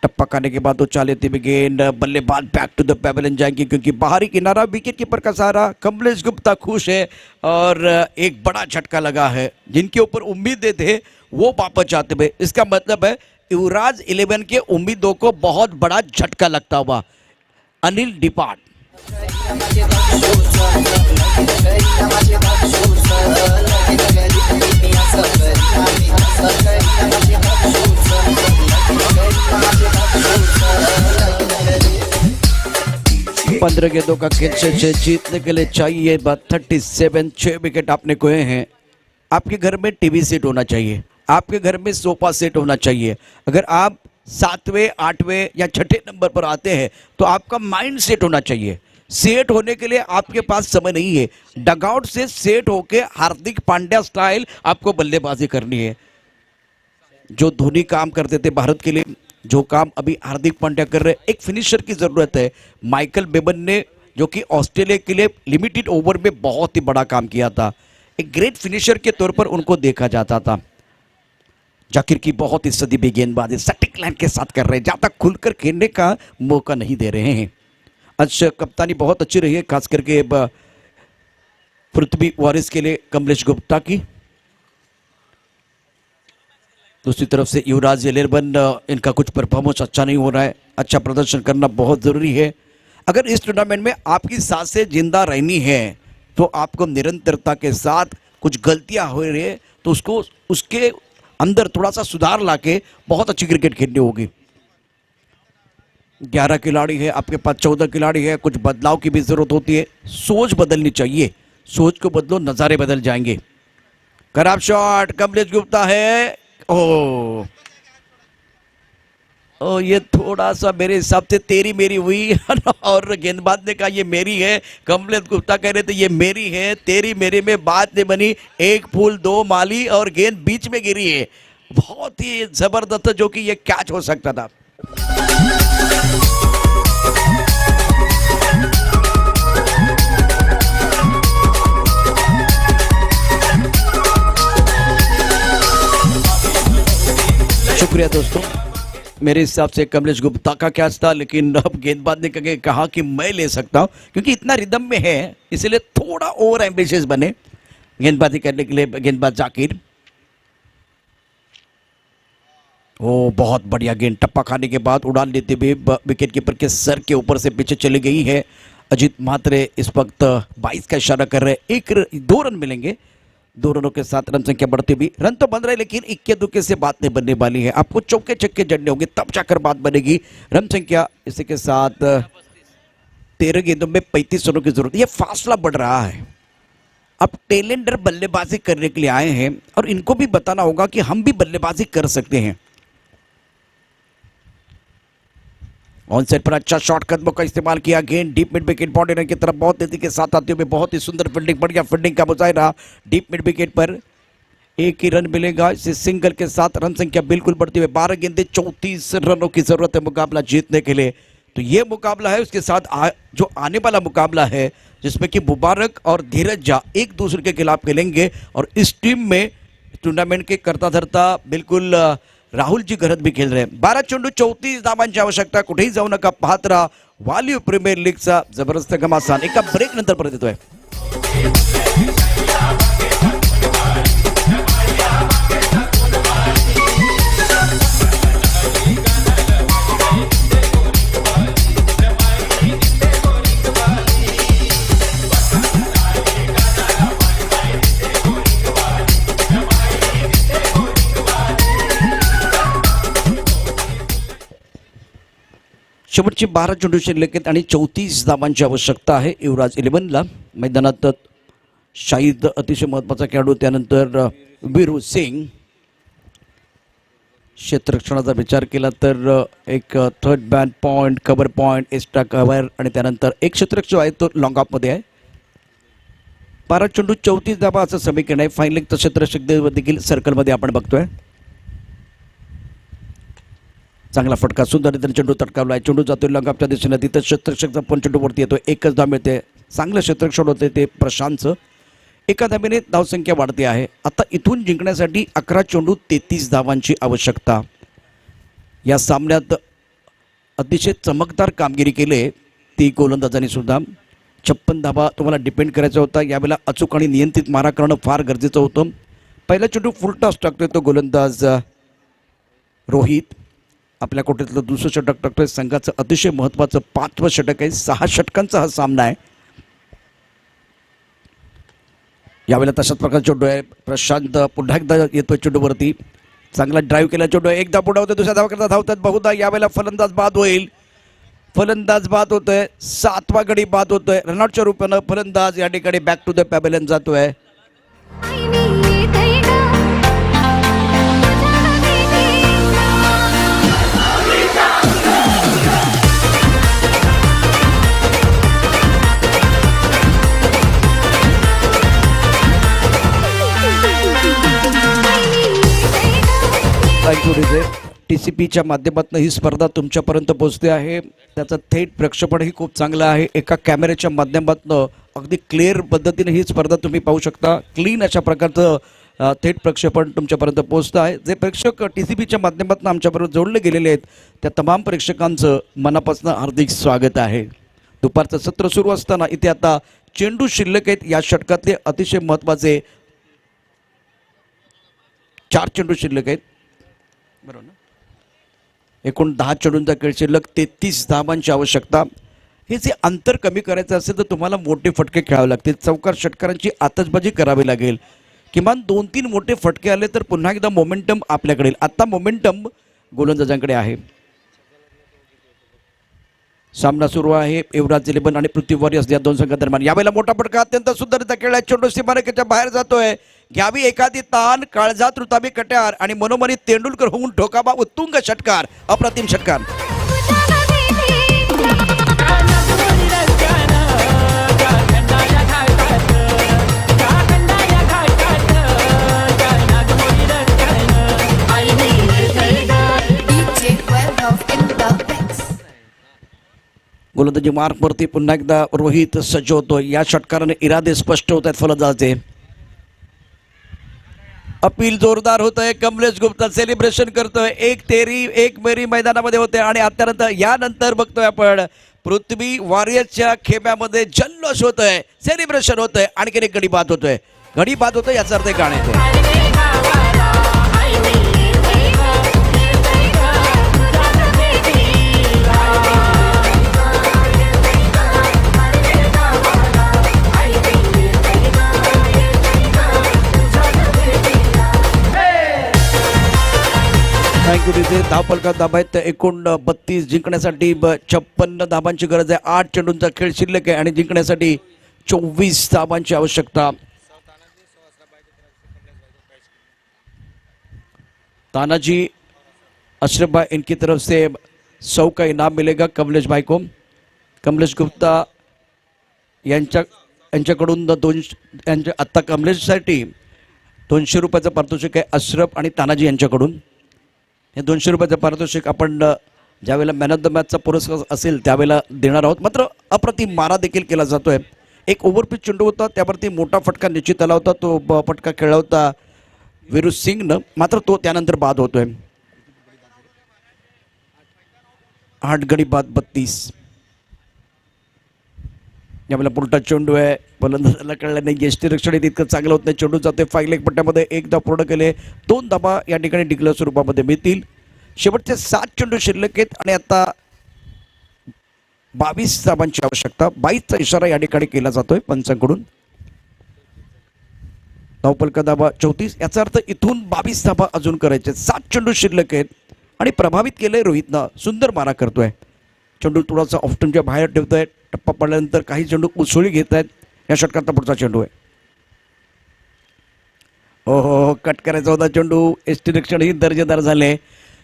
टप्पा खाने के बाद उछाल लेते हुए गेंद, बल्लेबाज बैक टू द पेवेलियन जाएंगे क्योंकि बाहरी किनारा विकेट कीपर का सहारा। कमलेश गुप्ता खुश है और एक बड़ा झटका लगा है। जिनके ऊपर उम्मीदें थे वो वापस जाते हुए, इसका मतलब है युवराज 11 के उम्मीदों को बहुत बड़ा झटका लगता हुआ। अनिल डिपार्ट। पंद्रह गेंदों का खेल से जीतने के लिए चाहिए 37, 6 विकेट आपने खोए हैं। आपके घर में टीवी सेट होना चाहिए, आपके घर में सोफा सेट होना चाहिए। अगर आप 7वें, 8वें या 6ठे नंबर पर आते हैं तो आपका माइंड सेट होना चाहिए। सेट होने के लिए आपके पास समय नहीं है। डगआउट से set okay Hardik Pandya style आपको बल्लेबाजी करनी है। जो धोनी काम करते थे भारत के लिए, जो काम अभी हार्दिक पांड्या कर रहे हैं, एक फिनिशर की जरूरत है। माइकल बेबन ने, जो कि ऑस्ट्रेलिया के लिए लिमिटेड ओवर में बहुत ही बड़ा काम किया था, एक ग्रेट फिनिशर के तौर पर उनको देखा जाता था। जाकिर की बहुत ही सदी गेंदबाजी सटीक लाइन के साथ कर रहे हैं, ज्यादा खुलकर खेलने का मौका नहीं दे रहे हैं। अच्छा, कप्तानी बहुत अच्छी रही है, खास करके पृथ्वी वारिस के लिए कमलेश गुप्ता की। दूसरी तरफ से युवराज 11, इनका कुछ परफॉर्मेंस अच्छा नहीं हो रहा है। अच्छा प्रदर्शन करना बहुत जरूरी है। अगर इस टूर्नामेंट में आपकी सांसें जिंदा रहनी है तो आपको निरंतरता के साथ, कुछ गलतियां हो रही है तो उसको, उसके अंदर थोड़ा सा सुधार लाके बहुत अच्छी क्रिकेट खेलनी होगी। 11 खिलाड़ी है, आपके पास 14 खिलाड़ी है, कुछ बदलाव की भी जरूरत होती है। सोच बदलनी चाहिए, सोच को बदलो, नज़ारे बदल जाएंगे। खराब शॉट, कमलेश गुप्ता है। ओ ये थोड़ा सा मेरे हिसाब से तेरी मेरी हुई और गेंदबाज ने कहा ये मेरी है। कमलेश गुप्ता कह रहे थे ये मेरी है। तेरी मेरी में बात नहीं बनी, एक फूल दो माली और गेंद बीच में गिरी है। बहुत ही जबरदस्त, जो कि ये कैच हो सकता था। शुक्रिया दोस्तों। मेरे हिसाब से कमलेश गुप्ता का कैच था, लेकिन अब गेंदबाज ने कहा कि मैं ले सकता हूं क्योंकि इतना रिदम में है, इसलिए थोड़ा ओवर एम्बिशियस बने गेंदबाजी करने के लिए गेंदबाज जाकिर। ओ बहुत बढ़िया गेंद, टप्पा खाने के बाद उड़ान लेते हुए विकेट कीपर के सर के ऊपर से पीछे चली गई है। अजीत म्हात्रे इस वक्त 22 का इशारा कर रहे हैं। 2 रन मिलेंगे, 2 रनों के साथ रन संख्या बढ़ती हुई। रन तो बन रहे हैं, लेकिन इक्के दुक्के से बात नहीं बनने वाली है। आपको चौके छक्के जड़ने होंगे, तब जाकर बात बनेगी। रन संख्या इसी के साथ 13 गेंदों में 35 रनों की जरूरत है। यह फासला बढ़ रहा है। अब टेलेंडर बल्लेबाजी करने के लिए आए हैं और इनको भी बताना होगा कि हम भी बल्लेबाजी कर सकते हैं। ऑन साइड पर अच्छा शॉट, कदमों का इस्तेमाल किया। गेंद deep mid wicket boundary line की तरफ बहुत तेजी के साथ आते हुए बहुत ही सुंदर फील्डिंग, बढ़िया फील्डिंग का मुजाहिरा। डीप मिड विकेट पर एक ही रन मिलेगा। इसे सिंगल के साथ रन संख्या बिल्कुल बढ़ती हुई। 12 गेंदे 34 रनों की जरूरत है मुकाबला जीतने के लिए। तो ये मुकाबला है, उसके साथ जो आने वाला मुकाबला है जिसमें कि मुबारक और धीरज झा एक दूसरे के खिलाफ खेलेंगे। और इस टीम में टूर्नामेंट के करता धरता बिल्कुल राहुल जी गरज भी खेल रहे हैं। 12 चेंडू 34 धावांची आवश्यकता, कुठेही जाऊ नका पाहत राहा वाल्यू प्रीमियर लीगचा जबरदस्त घमासान। एका ब्रेक नंतर परत येतोय। शेवटचे 12 चेंडू शिल्लक आहेत आणि 34 धावांची आवश्यकता आहे युवराज 11ला. मैदानात शाहिद अतिशय महत्त्वाचा खेळाडू, त्यानंतर वीरू सिंग. क्षेत्ररक्षणाचा विचार केला तर एक third ban point, cover point, extra cover आणि त्यानंतर एक क्षेत्ररक्षक आहे तो लॉंग ऑफमध्ये आहे. 12 चेंडू 34 धावा असं समीकरण आहे. फाईन लेगचं क्षेत्ररक्षक देखील सर्कलमध्ये आपण बघतोय. चांगला फटका, सुंदर रीतीने चेंडू तटकावला आहे. चेंडू जातोय लॉंगऑफच्या दिशेने, तिथं क्षेत्ररक्षकचा पण चेंडूवरती येतो. एकच धाव मिळते. चांगलं क्षेत्ररक्षण होते ते प्रशांतचं. एका धावेने धावसंख्या वाढते आहे. आता इथून जिंकण्यासाठी 11 चेंडू 33 धावांची आवश्यकता. या सामन्यात अतिशय चमकदार कामगिरी केली ती गोलंदाजांनी सुद्धा. 56 धावा तुम्हाला डिपेंड करायचा होता. यावेळेला अचूक आणि नियंत्रित मारा करणं फार गरजेचं होतं. पहिला चेंडू फुल टॉस टाकतोय तो गोलंदाज रोहित. आपल्या कोटीतलं दुसरं षटक टाकतोय. संघाचं अतिशय महत्त्वाचं 5वं षटक आहे. 6 षटकांचा हा सामना आहे. यावेळेला तशाच प्रकारचा चेंडू आहे. प्रशांत पुन्हा एकदा येतोय चेंडूवरती. चांगला ड्राईव्ह केला चेंडू. एकदा पुढे होते, दुसऱ्या धावाकरता धावतात. बहुधा यावेळेला फलंदाज बाद होईल. फलंदाज बाद होतोय. 7वा गडी बाद होतोय. रनआउटच्या रूपानं फलंदाज या ठिकाणी बॅक टू द पॅव्हेलियन जातोय. TCPच्या माध्यमातून ही स्पर्धा तुमच्यापर्यंत पोहोचते आहे. त्याचं थेट प्रक्षेपणही खूप चांगलं आहे. एका कॅमेऱ्याच्या माध्यमातून अगदी क्लिअर पद्धतीने ही स्पर्धा तुम्ही पाहू शकता. क्लीन अशा प्रकारचं थेट प्रक्षेपण तुमच्यापर्यंत पोहोचतं आहे. जे प्रेक्षक TCPच्या माध्यमातून आमच्याबरोबर जोडले गेलेले आहेत त्या तमाम प्रेक्षकांचं मनापासून हार्दिक स्वागत आहे. दुपारचं सत्र सुरू असताना इथे आता चेंडू शिल्लक आहेत. या षटकातले अतिशय महत्त्वाचे 4 चेंडू शिल्लक आहेत. बरोबर ना. एकूण 10 चेंडूंचा खेळ शिल्लक, 33 धावांची आवश्यकता. हे जे अंतर कमी करायचं असेल तर तुम्हाला मोठे फटके खेळावे लागतील. चौकार षटकारांची आतषबाजी करावी लागेल. किमान 2-3 मोठे फटके आले तर पुन्हा एकदा मोमेंटम आपल्याकडे. आता मोमेंटम गोलंदाजांकडे आहे. सामना सुरू आहे युवराज 11 आणि पृथ्वी वॉरियर्स या दोन संघांदरम्यान. यावेळेला मोठा फटका अत्यंत सुंदररित्या खेळला. चेंडू सीमारेषेच्या बाहेर जातोय. घ्यावी एखादी ताण, काळजात रुताबी कट्यार आणि मनोमनी तेंडुलकर होऊन ठोकावा उत्तुंग षटकार, अप्रतिम षटकार. गोलंदाजी मार्कवरती पुन्हा एकदा रोहित सज्ज होतो. या षटकाराने इरादे स्पष्ट होत आहेत फलंदाजाचे. अपील जोरदार होत आहे. कमलेश गुप्ता सेलिब्रेशन करतोय. एक तेरी एक मेरी मैदानामध्ये होते आणि त्यानंतर यानंतर बघतोय आपण पृथ्वी वॉरियर्सच्या खेम्यामध्ये जल्लोष होतोय, सेलिब्रेशन होतंय. आणखीन एक गडी बाद होतोय. गडी बाद होतोय याचा अर्थ गाणं येतोय. थँक्यू. तिथे धावफलकात धाबा आहेत एकूण 32. जिंकण्यासाठी 56 धाबांची गरज आहे. 8 चेंडूंचा खेळ शिल्लक आहे आणि जिंकण्यासाठी 24 धाबांची आवश्यकता. तानाजी अशरफ भाई इनकी तरफ से 100 का इनाम मिलेगा कमलेश भाई को. कमलेश गुप्ता यांच्याकडून आत्ता कमलेशसाठी 200 रुपयाचं पारितोषिक आहे. अशरफ आणि तानाजी यांच्याकडून हे 200 रुपयाचं पारितोषिक आपण ज्यावेळेला मॅन ऑफ द मॅचचा पुरस्कार असेल त्यावेळेला देणार आहोत. मात्र अप्रतिम मारा देखील केला जातोय. एक ओव्हरपिच चेंडू होता, त्यावरती मोठा फटका निश्चित आला होता. तो फटका खेळला होता वीरू सिंगनं, मात्र तो त्यानंतर बाद होतोय. 8 गडी बाद 32. यावेळेला पुलटा चेंडू आहे. फलंदाजाला कळलं नाही. यष्टीरक्षण तितकं चांगलं होत नाही. चेंडू जाते फाईन लेग पट्ट्यामध्ये. 1 धाव पूर्ण केले. 2 धाबा या ठिकाणी डिक्लेअर स्वरूपामध्ये मिळतील. शेवटचे 7 चेंडू शिल्लक आहेत आणि आता 22 धाबांची आवश्यकता. 22चा इशारा या ठिकाणी केला जातोय पंचांकडून. धावफलक धाबा 34. याचा अर्थ इथून 22 धाबा अजून करायचे. 7 चेंडू शिल्लक आहेत आणि प्रभावित केलंय रोहितनं. सुंदर मारा करतोय. चेंडू थोडासा ऑफ्टनच्या बाहेर ठेवतोय. टप्पा पडल्यानंतर काही चेंडू उसळी घेत आहेत. या षटकातला पुढचा चेंडू आहे. हो, कट करायचा होता चेंडू. यष्टीरक्षणही दर्जेदार झाले.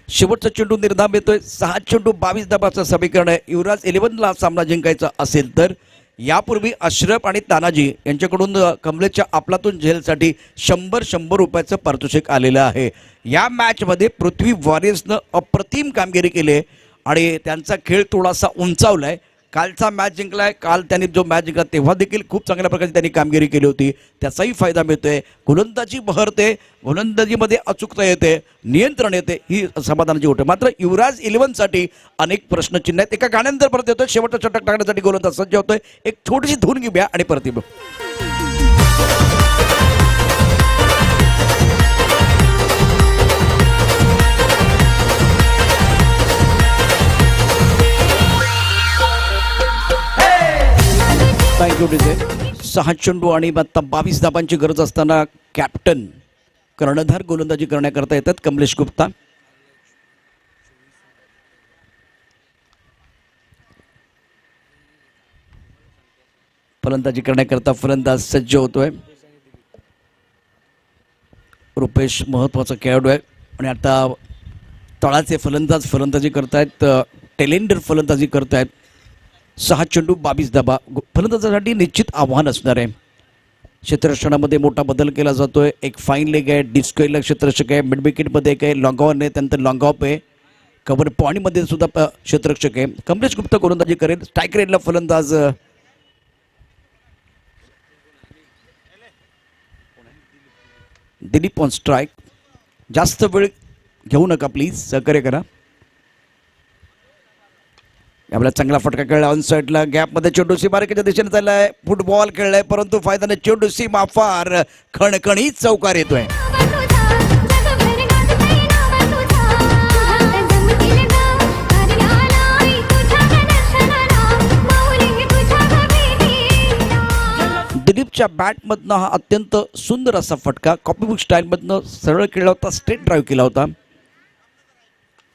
शेवटचा चेंडू निर्धाम येतोय. 6 चेंडू 22 धाबाचं समीकरण आहे. युवराज 11ला सामना जिंकायचा असेल तर यापूर्वी अश्रफ आणि तानाजी यांच्याकडून कमलेशच्या आपलातून झेलसाठी 100 रुपयाचं पारितोषिक आलेलं आहे. या मॅचमध्ये पृथ्वी वॉरियर्सनं अप्रतिम कामगिरी केली आहे आणि त्यांचा खेळ थोडासा उंचावलाय. कालचा मॅच जिंकलाय. काल त्यांनी जो मॅच जिंकला तेव्हा देखील खूप चांगल्या प्रकारे त्यांनी कामगिरी केली होती. त्याचाही फायदा मिळतोय. गोलंदाजी बहरते, गोलंदाजीमध्ये अचूकता येते, नियंत्रण येते, ही समाधानाची गोष्ट. मात्र युवराज 11साठी अनेक प्रश्नचिन्ह आहेत. एका गाण्यानंतर परत येतोय. शेवटचा षटक टाकण्यासाठी गोलंदाज सज्ज होतोय. एक छोटीशी धून घेऊया आणि परत येऊ. Thank you DJ. 6 चेंडू आणि आता 22 धाबांची गरज असताना कॅप्टन कर्णधार गोलंदाजी करण्याकरता येतात कमलेश गुप्ता. फलंदाजी करण्याकरता फलंदाज सज्ज होतोय. रुपेश महत्वाचा खेळाडू आहे आणि आता तळाचे फलंदाज फलंदाजी करतायत. टेलेंडर फलंदाजी करतायत. 6 चेंडू 22 धाबा फलंदाजासाठी निश्चित आव्हान असणार आहे. क्षेत्ररक्षणामध्ये मोठा बदल केला जातोय. एक फाईन लेग आहे, डिस्कोला क्षेत्ररक्षक आहे, मिड विकेटमध्ये एक आहे, लॉंग ऑन आहे, त्यानंतर लॉंग ऑफ आहे, कव्हर पॉईंटमध्ये सुद्धा क्षेत्ररक्षक आहे. कमलेश गुप्ता गोलंदाजी करेल. स्ट्राईक रेटला फलंदाज दिलीप ऑन स्ट्राईक. जास्त वेळ घेऊ नका प्लीज, सहकार्य करा. आपला चांगला फटका खेळला ऑन साईडला. गॅपमध्ये चेंडू सीमारेखेच्या दिशेने चाललाय. फुटबॉल खेळलाय परंतु फायद्याने चेंडू सीमा फार खणखणीत चौकार येतोय. दिलीपच्या बॅटमधनं हा अत्यंत सुंदर असा फटका कॉपीबुक स्टाईलमधनं सरळ खेळला होता. स्ट्रेट ड्राईव्ह केला होता.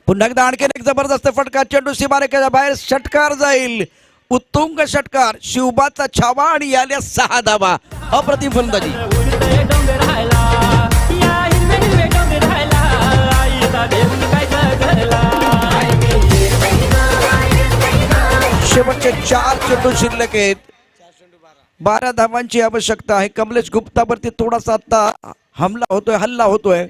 पुन्हा एकदा आणखीन एक जबरदस्त फटका. चेंडू सीमारेखेच्या बाहेर. षटकार जाईल. उत्तुंग षटकार. शिवबाचा छावा आणि याल्या 6 धावा. अप्रतिम फलंदाजी. शेवटचे 4 चेंडू शिल्लक आहेत. 12 धावांची आवश्यकता आहे. कमलेश गुप्तावरती थोडासा आता हल्ला होतोय.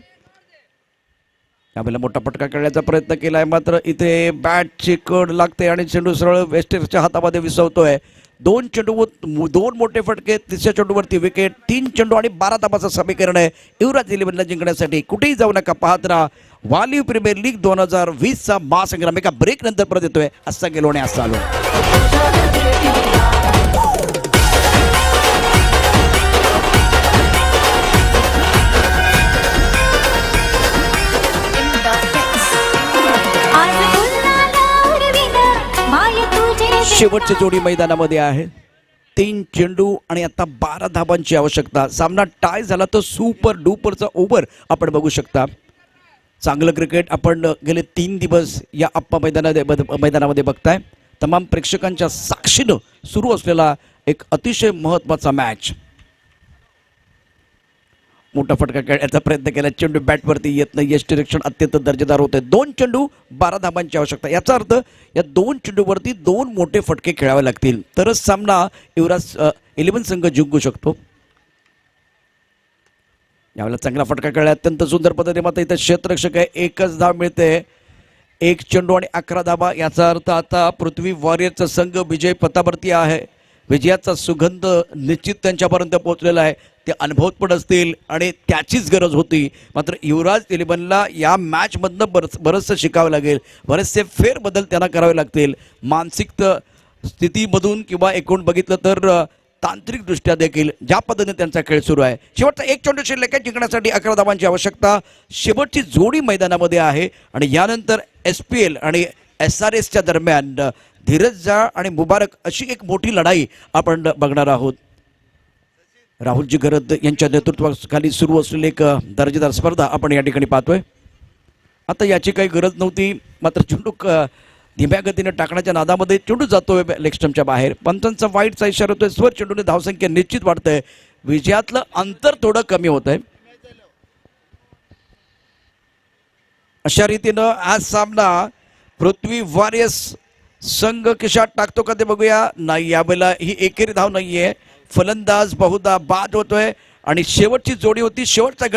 आपल्याला मोठा फटका खेळण्याचा प्रयत्न केलाय मात्र इथे बॅटची कड लागते आणि चेंडू सरळ वेस्टर्सच्या हातामध्ये विसवतोय. 2 चेंडू 2 मोठे फटके. 3ऱ्या चेंडूवरती विकेट. 3 चेंडू आणि 12 धाबाचं समीकरण आहे युवराज 11ला जिंकण्यासाठी. कुठेही जाऊ नका, पाहत राहा वालीव प्रीमियर लीग 2020चा महासंग्राम. एका ब्रेक नंतर परत येतोय. असा गेलो आणि असा आलो. शेवटची जोडी मैदानामध्ये आहे. 3 चेंडू आणि आता 12 धाबांची आवश्यकता. सामना टाय झाला तर सुपर डुपरचा ओव्हर आपण बघू शकता. चांगलं क्रिकेट आपण गेले 3 दिवस या आप्पा मैदानामध्ये बघताय. तमाम प्रेक्षकांच्या साक्षीनं सुरू असलेला एक अतिशय महत्त्वाचा मॅच. मोठा फटका खेळण्याचा प्रयत्न केला. चेंडू बॅटवरती येत नाही. यष्टीरक्षण अत्यंत दर्जेदार होते. 2 चेंडू 12 धाबांची आवश्यकता. याचा अर्थ या 2 चेंडूवरती 2 मोठे फटके खेळावे लागतील तरच सामना युवराज 11 संघ जिंकू शकतो. यावेळेला चांगला फटका खेळला अत्यंत सुंदर पद्धतीने. मात्र इथे क्षेत्ररक्षक आहे. 1च धाव मिळते. 1 चेंडू आणि 11 धाबा. याचा अर्थ आता पृथ्वी वॉरियरचा संघ विजय पथावरती आहे. विजयाचा सुगंध निश्चित त्यांच्यापर्यंत पोहोचलेला आहे. ते अनुभवत पण असतील आणि त्याचीच गरज होती. मात्र युवराज 11ला या मॅचमधनं बरंचसं शिकावं लागेल. बरेचसे फेरबदल त्यांना करावे लागतील. मानसिक स्थितीमधून किंवा एकूण बघितलं तर तांत्रिकदृष्ट्या देखील ज्या पद्धतीने त्यांचा खेळ सुरू आहे. शेवटचा 1 चेंडू शिल्लक आहे. जिंकण्यासाठी 11 धावांची आवश्यकता. शेवटची जोडी मैदानामध्ये आहे आणि यानंतर SPL आणि SRSच्या दरम्यान धीरज झा आणि मुबारक अशी एक मोठी लढाई आपण बघणार आहोत. राहुलजी गरद यांच्या नेतृत्वाखाली सुरू असलेली एक दर्जेदार स्पर्धा आपण या ठिकाणी पाहतोय. आता याची काही गरज नव्हती मात्र चेंडू धीम्या गतीने टाकण्याच्या नादामध्ये चेंडू जातोय लेग स्टंपच्या बाहेर. पंचांचा वाईटचा इशारा होतोय. स्वर चेंडूने धावसंख्या निश्चित वाढतंय. विजयातलं अंतर थोडं कमी होत आहे. अशा रीतीनं आज सामना पृथ्वी वॉरियर्स संघ खिशात टाकतो का ते बघूया. नाही, यावेळेला ही एकेरी धाव नाहीये. फलंदाज बहुधा बाद होतोय आणि शेवटची जोडी होती. शेवटचा